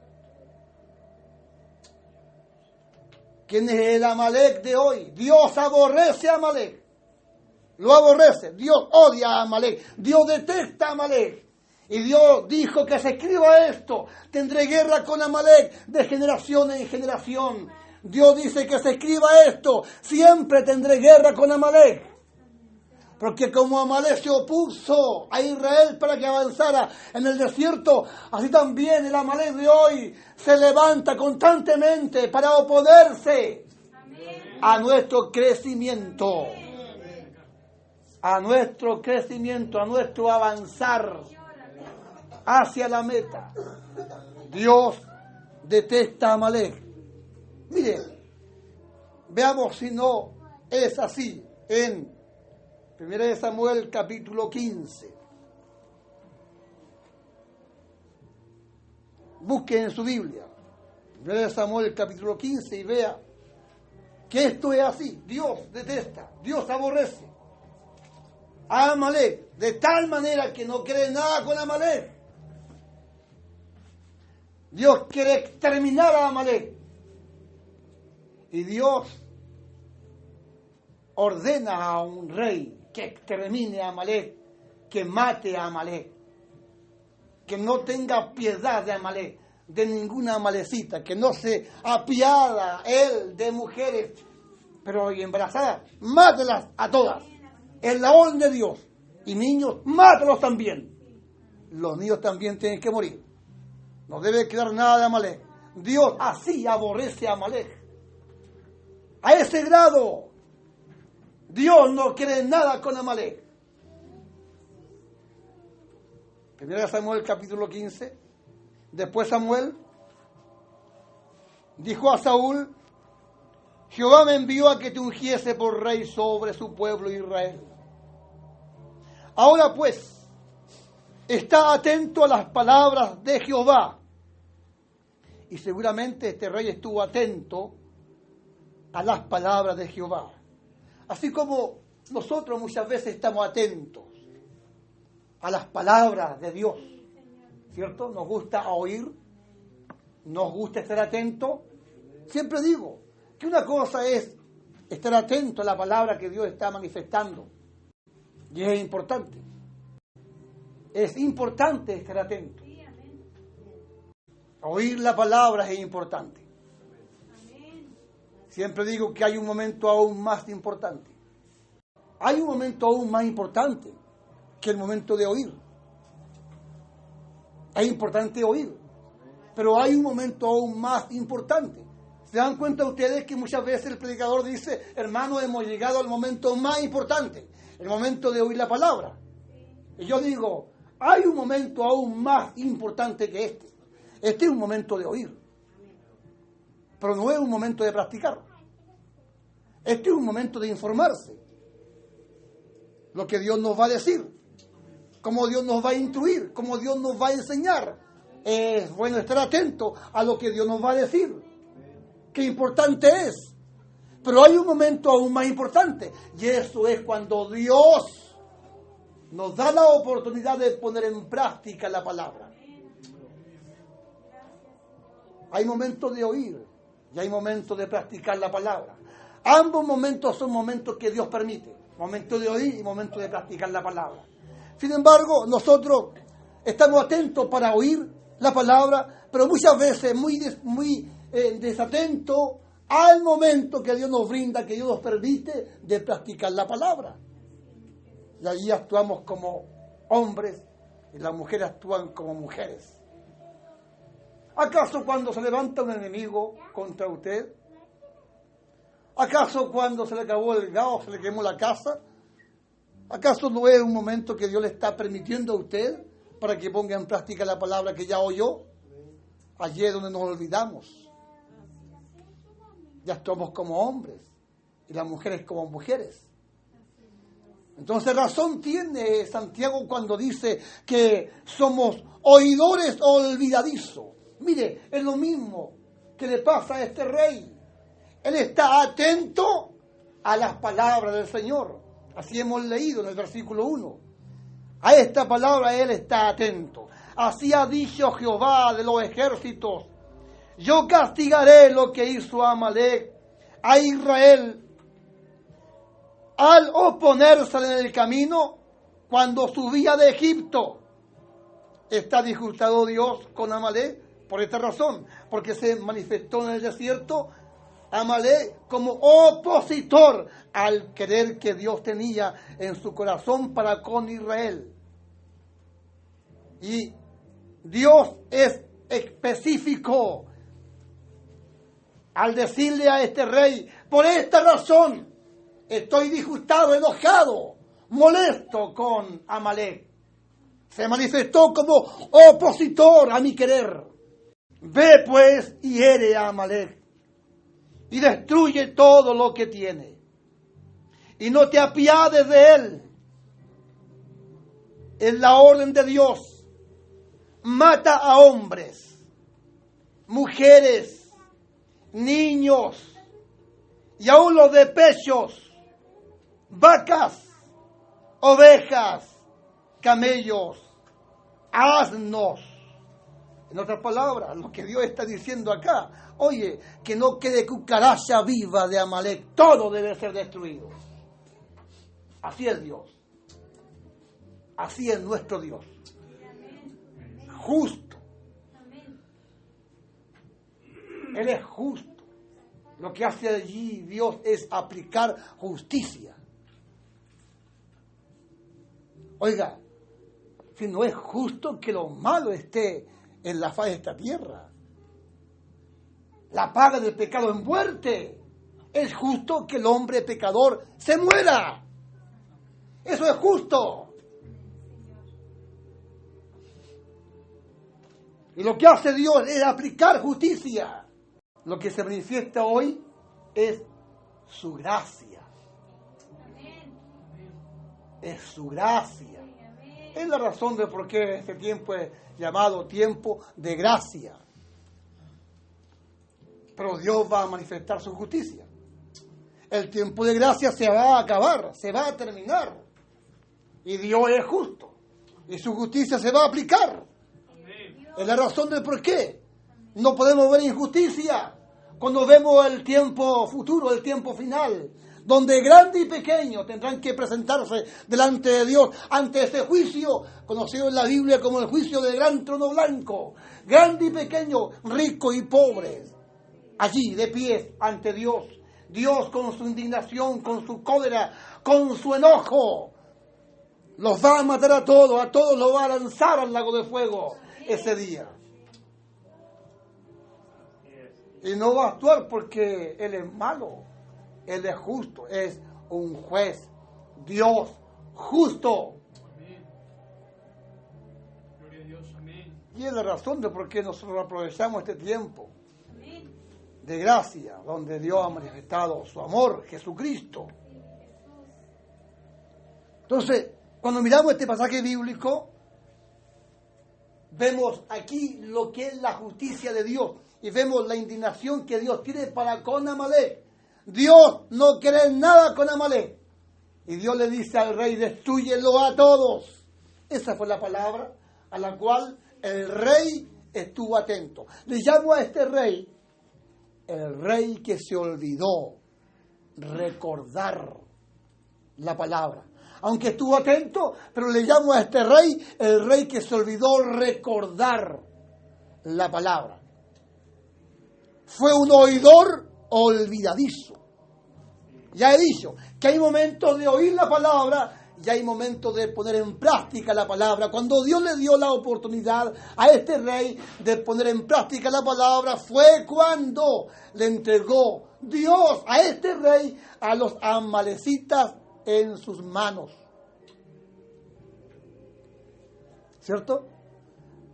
¿Quién es el Amalek de hoy? Dios aborrece a Amalek. Lo aborrece. Dios odia a Amalek. Dios detesta a Amalek. Y Dios dijo que se escriba esto. Tendré guerra con Amalek de generación en generación. Dios dice que se escriba esto. Siempre tendré guerra con Amalek. Porque como Amalek se opuso a Israel para que avanzara en el desierto, así también el Amalek de hoy se levanta constantemente para oponerse a nuestro crecimiento. A nuestro crecimiento, a nuestro avanzar hacia la meta. Dios detesta a Amalek. Mire, veamos si no es así en 1 Samuel capítulo 15. Busque en su Biblia 1 Samuel capítulo 15 y vea que esto es así. Dios detesta, Dios aborrece a Amalek de tal manera que no quiere nada con Amalek. Dios quiere exterminar a Amalek. Y Dios ordena a un rey que extermine a Amalek, que mate a Amalek, que no tenga piedad de Amalek, de ninguna amalecita, que no se apiada él de mujeres, pero y embarazadas, mátelas a todas, en la orden de Dios. Y niños, mátalos también. Los niños también tienen que morir. No debe quedar nada de Amalek. Dios así aborrece a Amalek. A ese grado, Dios no quiere nada con Amalek. 1 Samuel capítulo 15. Después Samuel dijo a Saúl: Jehová me envió a que te ungiese por rey sobre su pueblo Israel. Ahora pues, está atento a las palabras de Jehová. Y seguramente este rey estuvo atento a las palabras de Jehová. Así como nosotros muchas veces estamos atentos a las palabras de Dios, ¿cierto? Nos gusta oír, nos gusta estar atentos. Siempre digo que una cosa es estar atento a la palabra que Dios está manifestando. Y es importante. Es importante estar atento. Oír la palabra es importante. Siempre digo que hay un momento aún más importante. Hay un momento aún más importante que el momento de oír. Es importante oír, pero hay un momento aún más importante. ¿Se dan cuenta ustedes que muchas veces el predicador dice: hermano, hemos llegado al momento más importante, el momento de oír la palabra? Y yo digo, hay un momento aún más importante que este. Este es un momento de oír, pero no es un momento de practicar. Este es un momento de informarse. Lo que Dios nos va a decir, cómo Dios nos va a instruir, cómo Dios nos va a enseñar. Es bueno estar atento a lo que Dios nos va a decir. Qué importante es. Pero hay un momento aún más importante, y eso es cuando Dios nos da la oportunidad de poner en práctica la palabra. Hay momentos de oír y hay momentos de practicar la palabra. Ambos momentos son momentos que Dios permite. Momento de oír y momento de practicar la palabra. Sin embargo, nosotros estamos atentos para oír la palabra, pero muchas veces muy desatentos al momento que Dios nos brinda, que Dios nos permite de practicar la palabra. Y allí actuamos como hombres y las mujeres actúan como mujeres. ¿Acaso cuando se levanta un enemigo contra usted? ¿Acaso cuando se le acabó el gas, se le quemó la casa? ¿Acaso no es un momento que Dios le está permitiendo a usted para que ponga en práctica la palabra que ya oyó? Allí es donde nos olvidamos. Ya estamos como hombres y las mujeres como mujeres. Entonces razón tiene Santiago cuando dice que somos oidores olvidadizos. Mire, es lo mismo que le pasa a este rey. Él está atento a las palabras del Señor. Así hemos leído en el versículo 1. A esta palabra él está atento. Así ha dicho Jehová de los ejércitos: yo castigaré lo que hizo Amalek a Israel al oponerse en el camino cuando subía de Egipto. Está disgustado Dios con Amalek por esta razón, porque se manifestó en el desierto Amalek como opositor al querer que Dios tenía en su corazón para con Israel. Y Dios es específico al decirle a este rey: por esta razón estoy disgustado, enojado, molesto con Amalek. Se manifestó como opositor a mi querer. Ve pues y hiere a Amalek y destruye todo lo que tiene, y no te apiades de él. Es la orden de Dios. Mata a hombres, mujeres, niños y aún los de pechos, vacas, ovejas, camellos, asnos. En otras palabras, lo que Dios está diciendo acá: oye, que no quede cucaracha viva de Amalek, todo debe ser destruido. Así es Dios. Así es nuestro Dios. Justo. Él es justo. Lo que hace allí Dios es aplicar justicia. Oiga, si no es justo que lo malo esté en la faz de esta tierra. La paga del pecado es muerte. Es justo que el hombre pecador se muera. Eso es justo. Y lo que hace Dios es aplicar justicia. Lo que se manifiesta hoy es su gracia. Es su gracia. Es la razón de por qué este tiempo es llamado tiempo de gracia. Pero Dios va a manifestar su justicia. El tiempo de gracia se va a acabar, se va a terminar. Y Dios es justo. Y su justicia se va a aplicar. Es la razón del por qué no podemos ver injusticia cuando vemos el tiempo futuro, el tiempo final, donde grande y pequeño tendrán que presentarse delante de Dios ante ese juicio conocido en la Biblia como el juicio del gran trono blanco. Grande y pequeño, rico y pobre, allí de pies ante Dios. Dios con su indignación, con su cólera, con su enojo, los va a matar a todos los va a lanzar al lago de fuego ese día. Y no va a actuar porque Él es malo, Él es justo, es un juez, Dios justo. Amén. Gloria a Dios, amén. Y es la razón de por qué nosotros aprovechamos este tiempo de gracia, donde Dios ha manifestado su amor, Jesucristo. Entonces, cuando miramos este pasaje bíblico, vemos aquí lo que es la justicia de Dios y vemos la indignación que Dios tiene para con Amalek. Dios no quiere nada con Amalek. Y Dios le dice al rey: destúyelo a todos. Esa fue la palabra a la cual el rey estuvo atento. Le llamo a este rey el rey que se olvidó recordar la palabra. Aunque estuvo atento, pero le llamo a este rey el rey que se olvidó recordar la palabra. Fue un oidor olvidadizo. Ya he dicho que hay momentos de oír la palabra y hay momentos de poner en práctica la palabra. Cuando Dios le dio la oportunidad a este rey de poner en práctica la palabra, fue cuando le entregó Dios a este rey a los amalecitas en sus manos. ¿Cierto?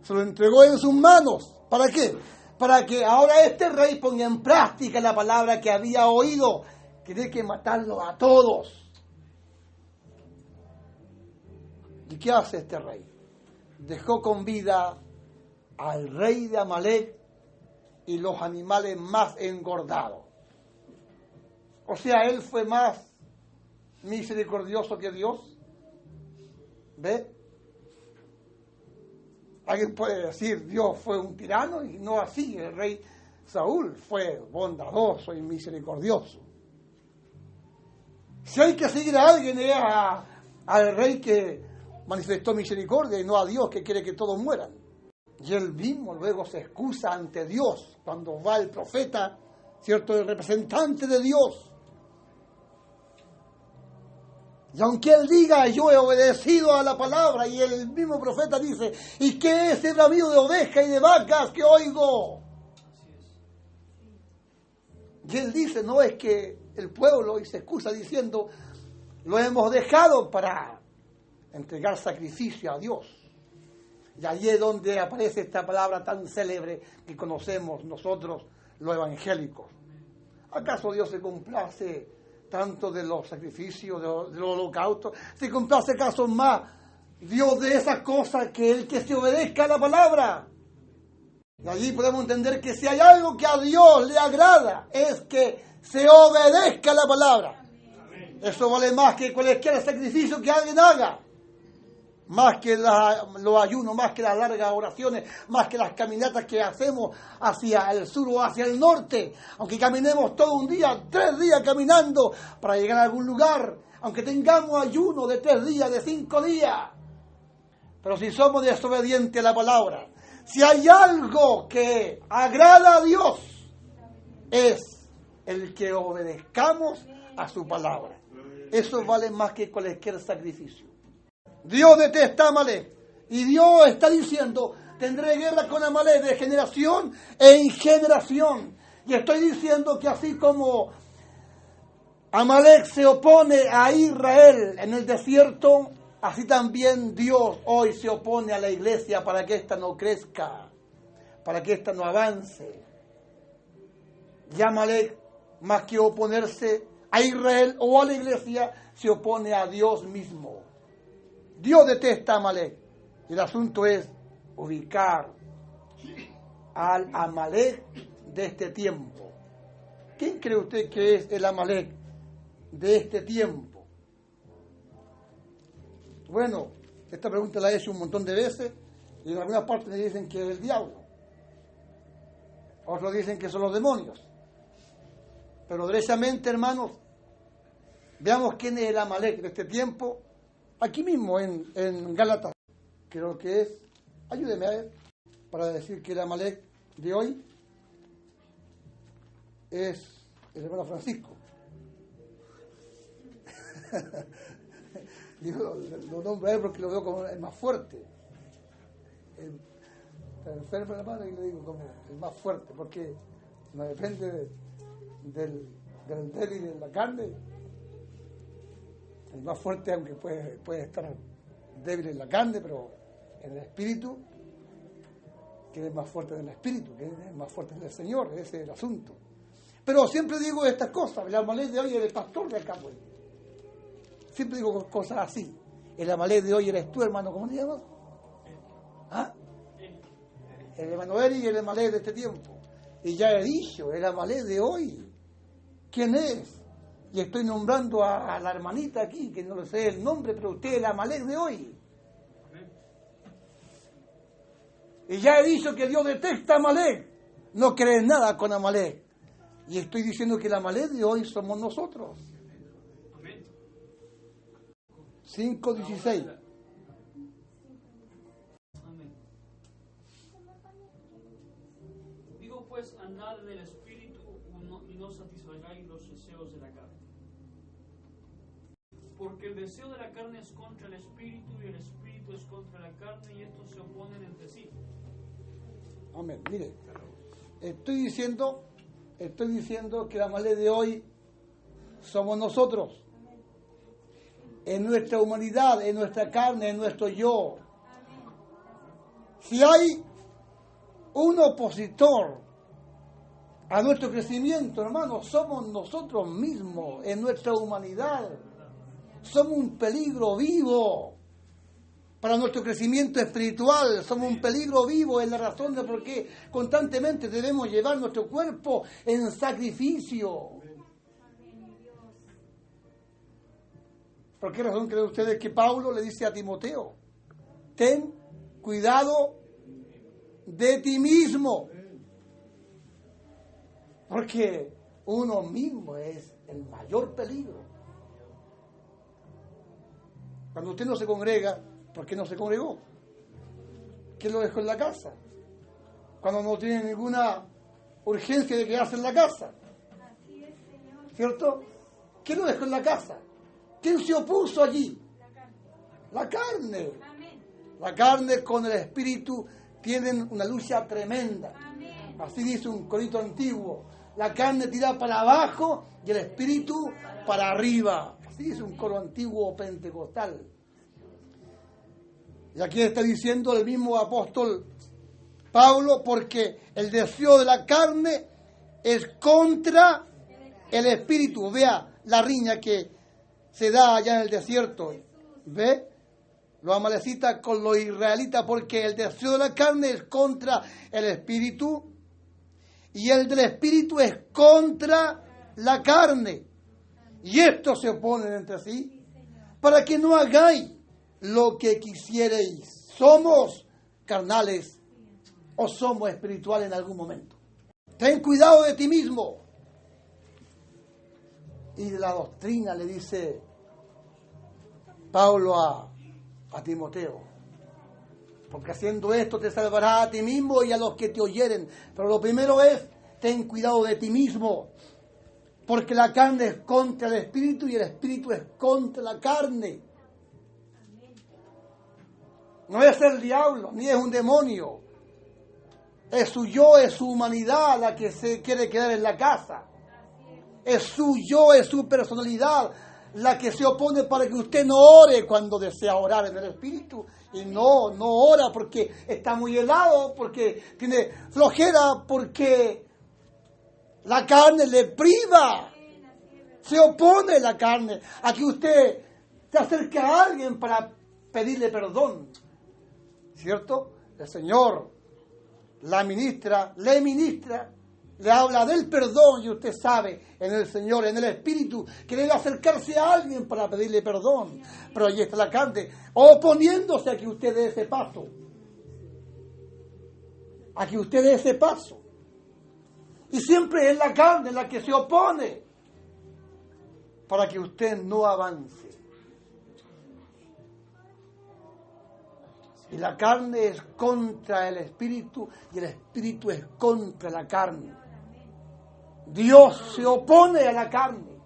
Se lo entregó en sus manos. ¿Para qué? Para que ahora este rey ponga en práctica la palabra que había oído. Tiene que matarlos a todos. ¿Y qué hace este rey? Dejó con vida al rey de Amalek y los animales más engordados. O sea, él fue más misericordioso que Dios. ¿Ve? Alguien puede decir, Dios fue un tirano, y no así. El rey Saúl fue bondadoso y misericordioso. Si hay que seguir a alguien, es al rey que manifestó misericordia y no a Dios que quiere que todos mueran. Y él mismo luego se excusa ante Dios cuando va el profeta, ¿cierto?, el representante de Dios. Y aunque él diga, yo he obedecido a la palabra, y el mismo profeta dice, ¿y qué es el bramido de ovejas y de vacas que oigo? Y él dice, no es que el pueblo, y se excusa diciendo, lo hemos dejado para entregar sacrificio a Dios. Y allí es donde aparece esta palabra tan célebre que conocemos nosotros los evangélicos. ¿Acaso Dios se complace tanto de los sacrificios, de los holocaustos? ¿Se complace acaso más Dios de esas cosas que el que se obedezca a la palabra? Y allí podemos entender que si hay algo que a Dios le agrada, es que se obedezca a la palabra. Eso vale más que cualquier sacrificio que alguien haga. Más que los ayunos, más que las largas oraciones, más que las caminatas que hacemos hacia el sur o hacia el norte. Aunque caminemos todo un día, 3 días caminando para llegar a algún lugar. Aunque tengamos ayuno de 3 días, de 5 días. Pero si somos desobedientes a la palabra, si hay algo que agrada a Dios, es el que obedezcamos a su palabra. Eso vale más que cualquier sacrificio. Dios detesta a Amalek. Y Dios está diciendo, tendré guerra con Amalek de generación en generación. Y estoy diciendo que así como Amalek se opone a Israel en el desierto, así también Dios hoy se opone a la iglesia para que ésta no crezca, para que ésta no avance. Y Amalek, más que oponerse a Israel o a la iglesia, se opone a Dios mismo. Dios detesta a Amalek. Y el asunto es ubicar al Amalek de este tiempo. ¿Quién cree usted que es el Amalek de este tiempo? Bueno, esta pregunta la he hecho un montón de veces y en algunas partes me dicen que es el diablo. Otros dicen que son los demonios. Pero derechamente, hermanos, veamos quién es el Amalek de este tiempo. Aquí mismo en Gálatas, creo que es, ayúdeme a ver, para decir que el Amalek de hoy es el hermano Francisco. Lo nombro a él porque lo veo como el más fuerte. Está enfermo de la mano y le digo como el más fuerte, porque no depende del débil de la carne. El más fuerte, aunque puede estar débil en la carne, pero en el espíritu, que es más fuerte del espíritu, que es más fuerte del Señor, ese es el asunto. Pero siempre digo estas cosas, el Amalek de hoy es el pastor de acá, pues. Siempre digo cosas así. El Amalek de hoy eres tú, hermano, ¿cómo te llamas? ¿Ah? El Emanuel y el Amalek de este tiempo. Y ya he dicho, el Amalek de hoy, ¿quién es? Y estoy nombrando a la hermanita aquí, que no le sé el nombre, pero usted es el Amalek de hoy. Y ya he dicho que Dios detesta a Amalek. No crees nada con Amalek. Y estoy diciendo que el Amalek de hoy somos nosotros. 5:16. Digo pues, andad en el espíritu y no satisfagáis los deseos de la carne. Porque el deseo de la carne es contra el espíritu y el espíritu es contra la carne y estos se oponen entre sí. Amén. Mire, estoy diciendo que el Amalek de hoy somos nosotros. En nuestra humanidad, en nuestra carne, en nuestro yo. Si hay un opositor a nuestro crecimiento, hermanos, somos nosotros mismos en nuestra humanidad. Somos un peligro vivo. para nuestro crecimiento espiritual. Somos un peligro vivo, es la razón de por qué constantemente debemos llevar nuestro cuerpo en sacrificio. ¿Por qué razón creen ustedes que Pablo le dice a Timoteo: ten cuidado de ti mismo? Porque uno mismo es el mayor peligro. Cuando usted no se congrega, ¿por qué no se congregó? ¿Qué lo dejó en la casa? Cuando no tiene ninguna urgencia de quedarse en la casa. ¿Cierto? ¿Quién lo dejó en la casa? ¿Quién se opuso allí? La carne. La carne con el espíritu tienen una lucha tremenda. Así dice un corito antiguo. La carne tira para abajo y el espíritu para arriba. Así dice un coro antiguo pentecostal. Y aquí está diciendo el mismo apóstol Pablo, porque el deseo de la carne es contra el espíritu. Vea la riña que se da allá en el desierto. ¿Ve? Los amalecitas con los israelitas, porque el deseo de la carne es contra el espíritu y el del espíritu es contra la carne. Y estos se oponen entre sí para que no hagáis lo que quisierais. ¿Somos carnales o somos espirituales en algún momento? Ten cuidado de ti mismo. Y de la doctrina le dice Pablo a Timoteo: porque haciendo esto te salvarás a ti mismo y a los que te oyeren. Pero lo primero es: ten cuidado de ti mismo, porque la carne es contra el espíritu y el espíritu es contra la carne. No es el diablo, ni es un demonio. Es su yo, es su humanidad la que se quiere quedar en la casa. Es su yo, es su personalidad la que se opone para que usted no ore cuando desea orar en el espíritu. Y no ora porque está muy helado, porque tiene flojera, porque la carne le priva. Se opone la carne a que usted se acerque a alguien para pedirle perdón. ¿Cierto? El Señor le ministra, le habla del perdón y usted sabe en el Señor, en el Espíritu, que debe acercarse a alguien para pedirle perdón. Pero ahí está la carne oponiéndose a que usted dé ese paso. A que usted dé ese paso. Y siempre es la carne la que se opone para que usted no avance. Y la carne es contra el espíritu y el espíritu es contra la carne. Dios se opone a la carne.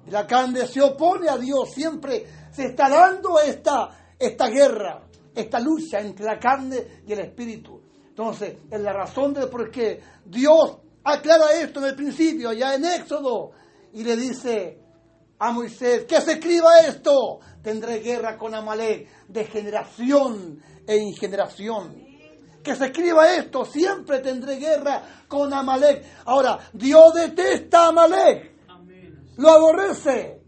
Y la carne se opone a Dios. Siempre se está dando esta guerra, esta lucha entre la carne y el espíritu. Entonces, es la razón de por qué Dios aclara esto en el principio, ya en Éxodo, y le dice a Moisés: que se escriba esto: tendré guerra con Amalek de generación en generación. Que se escriba esto: siempre tendré guerra con Amalek. Ahora, Dios detesta a Amalek, lo aborrece.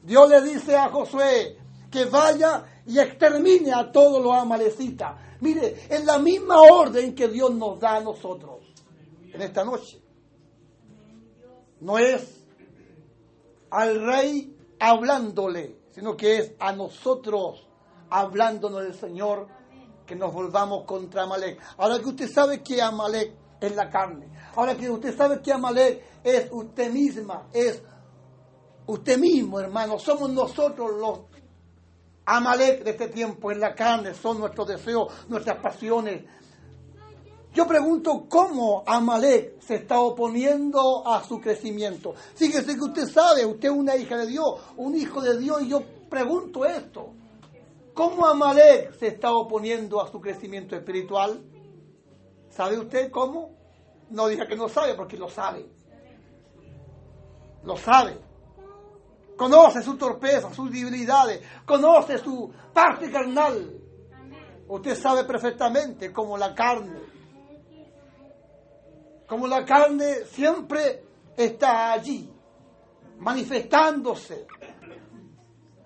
Dios le dice a Josué que vaya y extermine a todos los amalecitas. Mire, es la misma orden que Dios nos da a nosotros en esta noche. No es al rey hablándole, sino que es a nosotros hablándonos del Señor, que nos volvamos contra Amalek. Ahora que usted sabe que Amalek es la carne, ahora que usted sabe que Amalek es usted misma, es usted mismo, hermano, somos nosotros los Amalek de este tiempo, en la carne, son nuestros deseos, nuestras pasiones. Yo pregunto cómo Amalek se está oponiendo a su crecimiento. Fíjese que usted sabe, usted es una hija de Dios, un hijo de Dios, y yo pregunto esto: ¿cómo Amalek se está oponiendo a su crecimiento espiritual? ¿Sabe usted cómo? No diga que no sabe, porque lo sabe. Lo sabe. Conoce su torpeza, sus debilidades, conoce su parte carnal. Usted sabe perfectamente cómo la carne siempre está allí, manifestándose.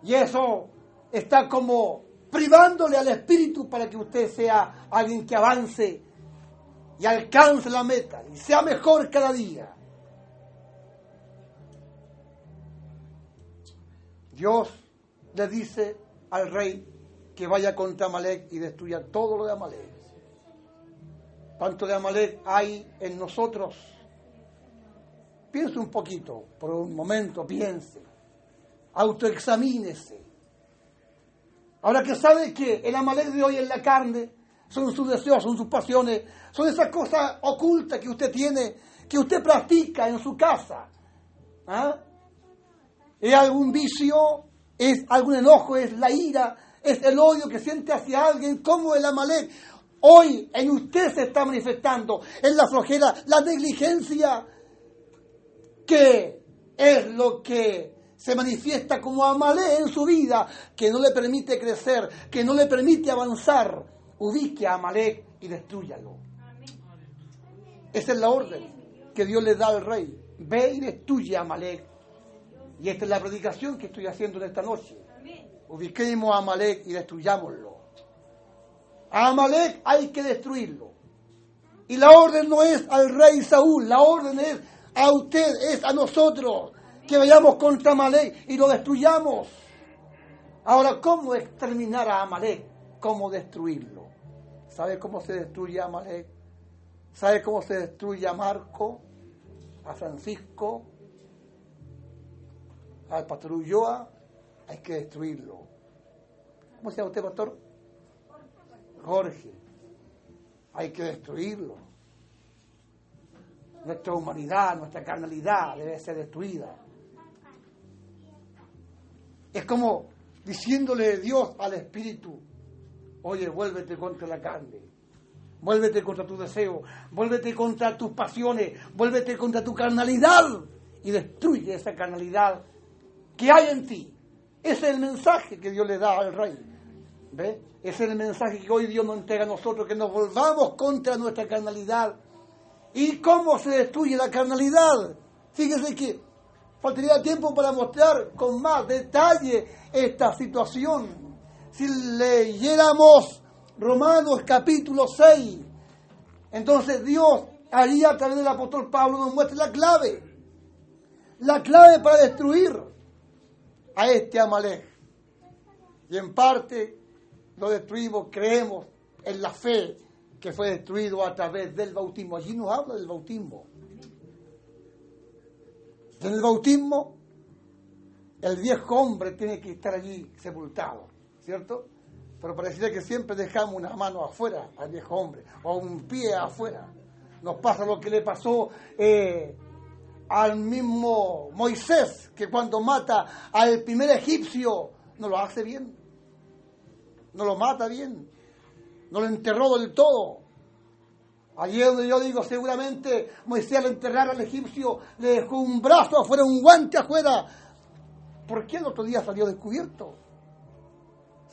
Y eso está como privándole al espíritu para que usted sea alguien que avance y alcance la meta y sea mejor cada día. Dios le dice al rey que vaya contra Amalek y destruya todo lo de Amalek. ¿Cuánto de Amalek hay en nosotros? Piense un poquito, por un momento, piense. Autoexamínese. Ahora que sabe que el Amalek de hoy en la carne son sus deseos, son sus pasiones, son esas cosas ocultas que usted tiene, que usted practica en su casa. ¿Ah? ¿Es algún vicio? ¿Es algún enojo? ¿Es la ira? ¿Es el odio que siente hacia alguien? Como el Amalek hoy en usted se está manifestando, en la flojera, la negligencia, que es lo que se manifiesta como Amalek en su vida, que no le permite crecer, que no le permite avanzar. Ubique a Amalek y destrúyalo. Esa es la orden que Dios le da al rey. Ve y destruye a Amalek. Y esta es la predicación que estoy haciendo en esta noche. Ubiquemos a Amalek y destruyámoslo. A Amalek hay que destruirlo. Y la orden no es al rey Saúl, la orden es a usted, es a nosotros, que vayamos contra Amalek y lo destruyamos. Ahora, ¿cómo exterminar a Amalek? ¿Cómo destruirlo? ¿Sabe cómo se destruye a Amalek? ¿Sabe cómo se destruye a Marco, a Francisco, al pastor Ulloa? Hay que destruirlo. ¿Cómo se llama usted, pastor? Jorge. Hay que destruirlo. Nuestra humanidad, nuestra carnalidad debe ser destruida. Es como diciéndole Dios al espíritu: oye, vuélvete contra la carne, vuélvete contra tu deseo, vuélvete contra tus pasiones, vuélvete contra tu carnalidad y destruye esa carnalidad que hay en ti. Ese es el mensaje que Dios le da al rey. ¿Ve? Ese es el mensaje que hoy Dios nos entrega a nosotros, que nos volvamos contra nuestra carnalidad. ¿Y cómo se destruye la carnalidad? Fíjese que faltaría tiempo para mostrar con más detalle esta situación. Si leyéramos Romanos capítulo 6, entonces Dios haría, a través del apóstol Pablo, nos muestra la clave para destruir a este Amalek. Y en parte lo destruimos, creemos en la fe que fue destruido a través del bautismo. Allí nos habla del bautismo. En el bautismo, el viejo hombre tiene que estar allí sepultado, ¿cierto? Pero pareciera que siempre dejamos una mano afuera al viejo hombre, o un pie afuera. Nos pasa lo que le pasó al mismo Moisés, que cuando mata al primer egipcio, no lo hace bien, no lo mata bien, no lo enterró del todo. Allí es donde yo digo, seguramente Moisés, al enterrar al egipcio, le dejó un brazo afuera, un guante afuera. ¿Por qué el otro día salió descubierto?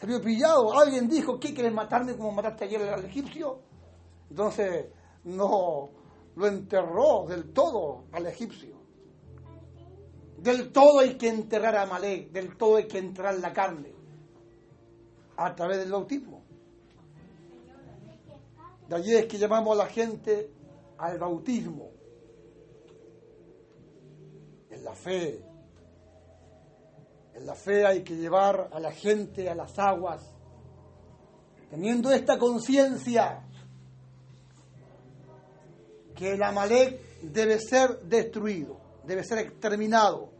Salió pillado. Alguien dijo: ¿qué quieres matarme como mataste ayer al egipcio? Entonces no lo enterró del todo al egipcio. Del todo hay que enterrar a Amalek, del todo hay que enterrar la carne a través del bautismo. De allí es que llamamos a la gente al bautismo, en la fe. En la fe hay que llevar a la gente a las aguas, teniendo esta conciencia que el Amalek debe ser destruido, debe ser exterminado.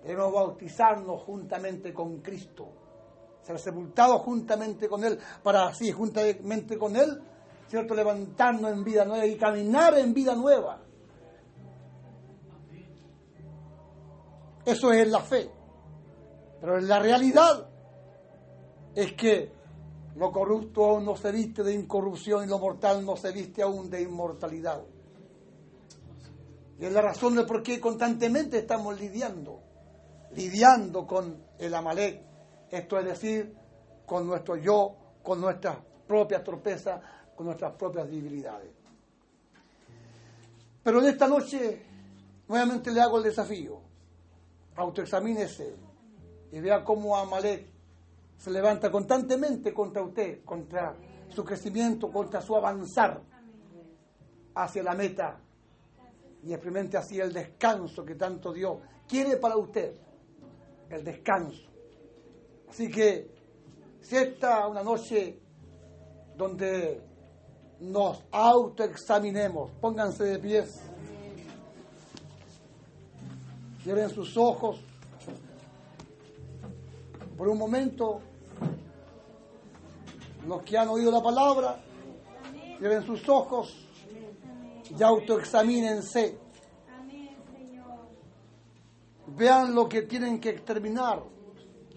Debemos bautizarnos juntamente con Cristo, ser sepultados juntamente con Él, para así, juntamente con Él, ¿cierto?, levantarnos en vida nueva y caminar en vida nueva. Eso es la fe. Pero la realidad es que lo corrupto aún no se viste de incorrupción y lo mortal no se viste aún de inmortalidad. Y es la razón de por qué constantemente estamos lidiando con el Amalek. Esto es decir, con nuestro yo, con nuestras propias torpezas, con nuestras propias debilidades. Pero en esta noche nuevamente le hago el desafío. Autoexamínese y vea cómo Amalek se levanta constantemente contra usted, contra su crecimiento, contra su avanzar hacia la meta y experimente así el descanso que tanto Dios quiere para usted, el descanso. Así que si esta es una noche donde nos autoexaminemos, pónganse de pies, cierren sus ojos por un momento. Los que han oído la palabra, cierren sus ojos y autoexamínense. Vean lo que tienen que exterminar,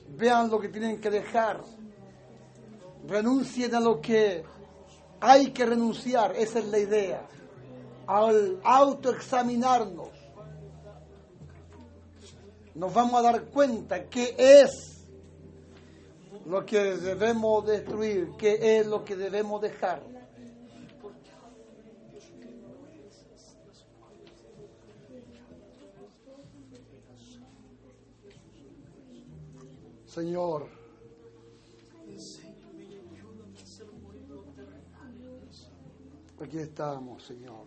vean lo que tienen que dejar, renuncien a lo que hay que renunciar. Esa es la idea, al autoexaminarnos nos vamos a dar cuenta qué es lo que debemos destruir, qué es lo que debemos dejar. Señor, aquí estamos, Señor.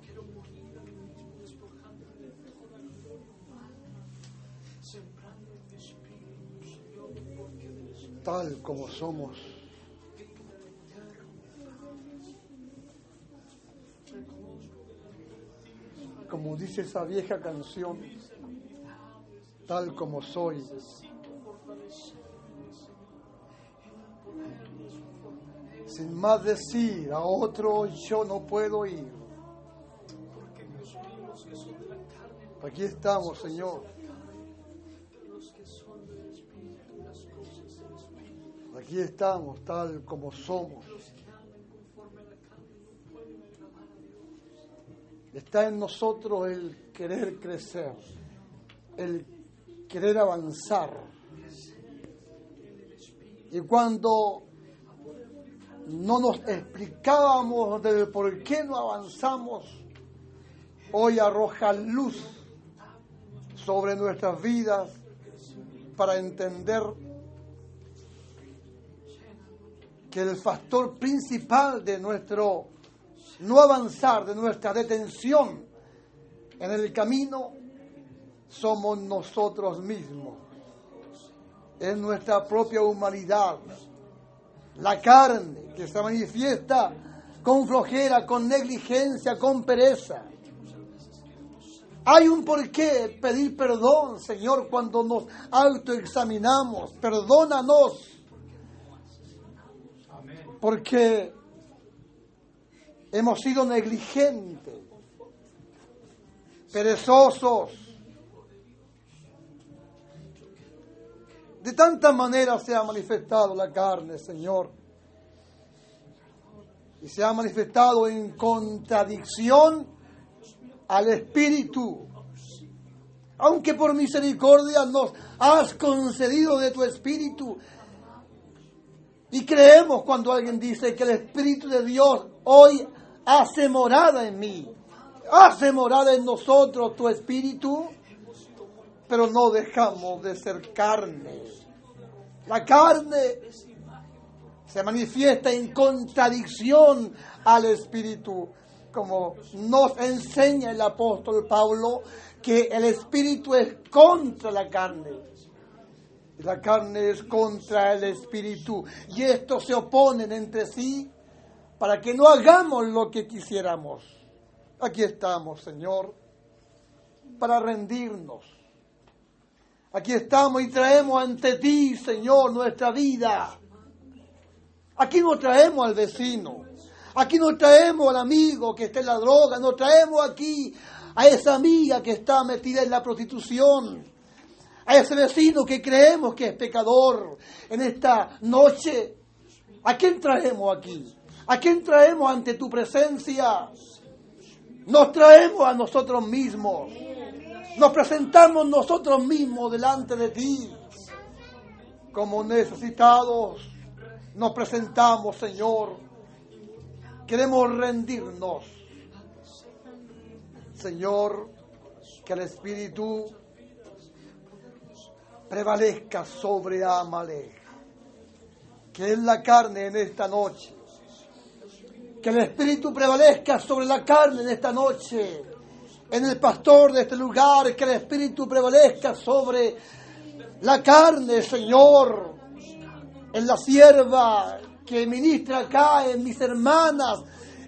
Tal como somos. Como dice esa vieja canción, tal como soy. Sin más decir a otro yo no puedo ir. Aquí estamos, Señor. Aquí estamos tal como somos. Está en nosotros el querer crecer, el querer avanzar. Y cuando no nos explicábamos del por qué no avanzamos, hoy arroja luz sobre nuestras vidas para entender que el factor principal de nuestro no avanzar, de nuestra detención en el camino, somos nosotros mismos. Es nuestra propia humanidad, la carne que se manifiesta con flojera, con negligencia, con pereza. Hay un porqué pedir perdón, Señor, cuando nos autoexaminamos. Perdónanos. Porque hemos sido negligentes, perezosos. De tantas maneras se ha manifestado la carne, Señor. Y se ha manifestado en contradicción al Espíritu. Aunque por misericordia nos has concedido de tu Espíritu. Y creemos cuando alguien dice que el Espíritu de Dios hoy hace morada en mí. Hace morada en nosotros tu Espíritu. Pero no dejamos de ser carne. La carne se manifiesta en contradicción al Espíritu. Como nos enseña el apóstol Pablo, que el Espíritu es contra la carne. Y la carne es contra el Espíritu. Y estos se oponen entre sí para que no hagamos lo que quisiéramos. Aquí estamos, Señor, para rendirnos. Aquí estamos y traemos ante ti, Señor, nuestra vida. Aquí no traemos al vecino. Aquí no traemos al amigo que está en la droga. No traemos aquí a esa amiga que está metida en la prostitución. A ese vecino que creemos que es pecador en esta noche. ¿A quién traemos aquí? ¿A quién traemos ante tu presencia? Nos traemos a nosotros mismos. Nos presentamos nosotros mismos delante de ti. Como necesitados nos presentamos, Señor. Queremos rendirnos. Señor, que el Espíritu prevalezca sobre Amalek. que es la carne en esta noche. Que el Espíritu prevalezca sobre la carne en esta noche. En el pastor de este lugar, que el Espíritu prevalezca sobre la carne, Señor. En la sierva que ministra acá, en mis hermanas,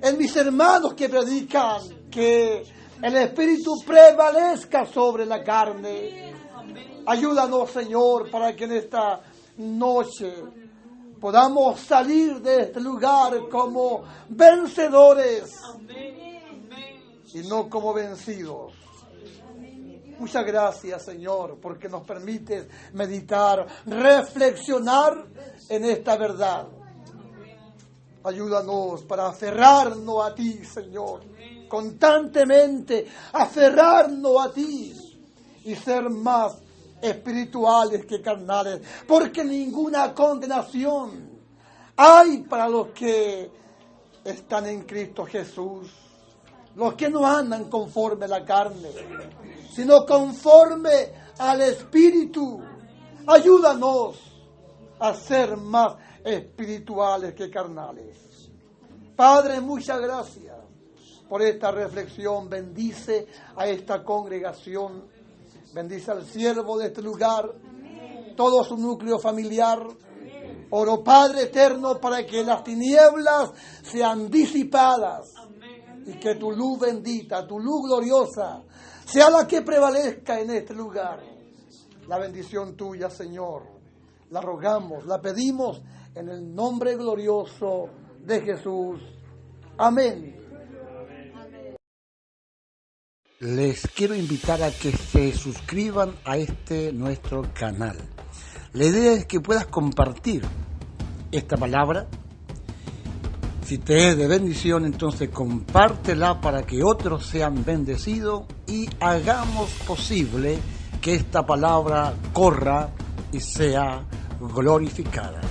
en mis hermanos que predican, que el Espíritu prevalezca sobre la carne. Ayúdanos, Señor, para que en esta noche podamos salir de este lugar como vencedores y no como vencidos. Muchas gracias, Señor, porque nos permites meditar, reflexionar en esta verdad. Ayúdanos para aferrarnos a ti, Señor, constantemente aferrarnos a ti y ser más espirituales que carnales, porque ninguna condenación hay para los que están en Cristo Jesús, los que no andan conforme a la carne, sino conforme al Espíritu. Ayúdanos a ser más espirituales que carnales. Padre, muchas gracias por esta reflexión. Bendice a esta congregación. Bendice al siervo de este lugar, todo su núcleo familiar. Oro, Padre eterno, para que las tinieblas sean disipadas y que tu luz bendita, tu luz gloriosa, sea la que prevalezca en este lugar. La bendición tuya, Señor, la rogamos, la pedimos en el nombre glorioso de Jesús. Amén. Les quiero invitar a que se suscriban a nuestro canal. La idea es que puedas compartir esta palabra. Si te es de bendición, entonces compártela para que otros sean bendecidos y hagamos posible que esta palabra corra y sea glorificada.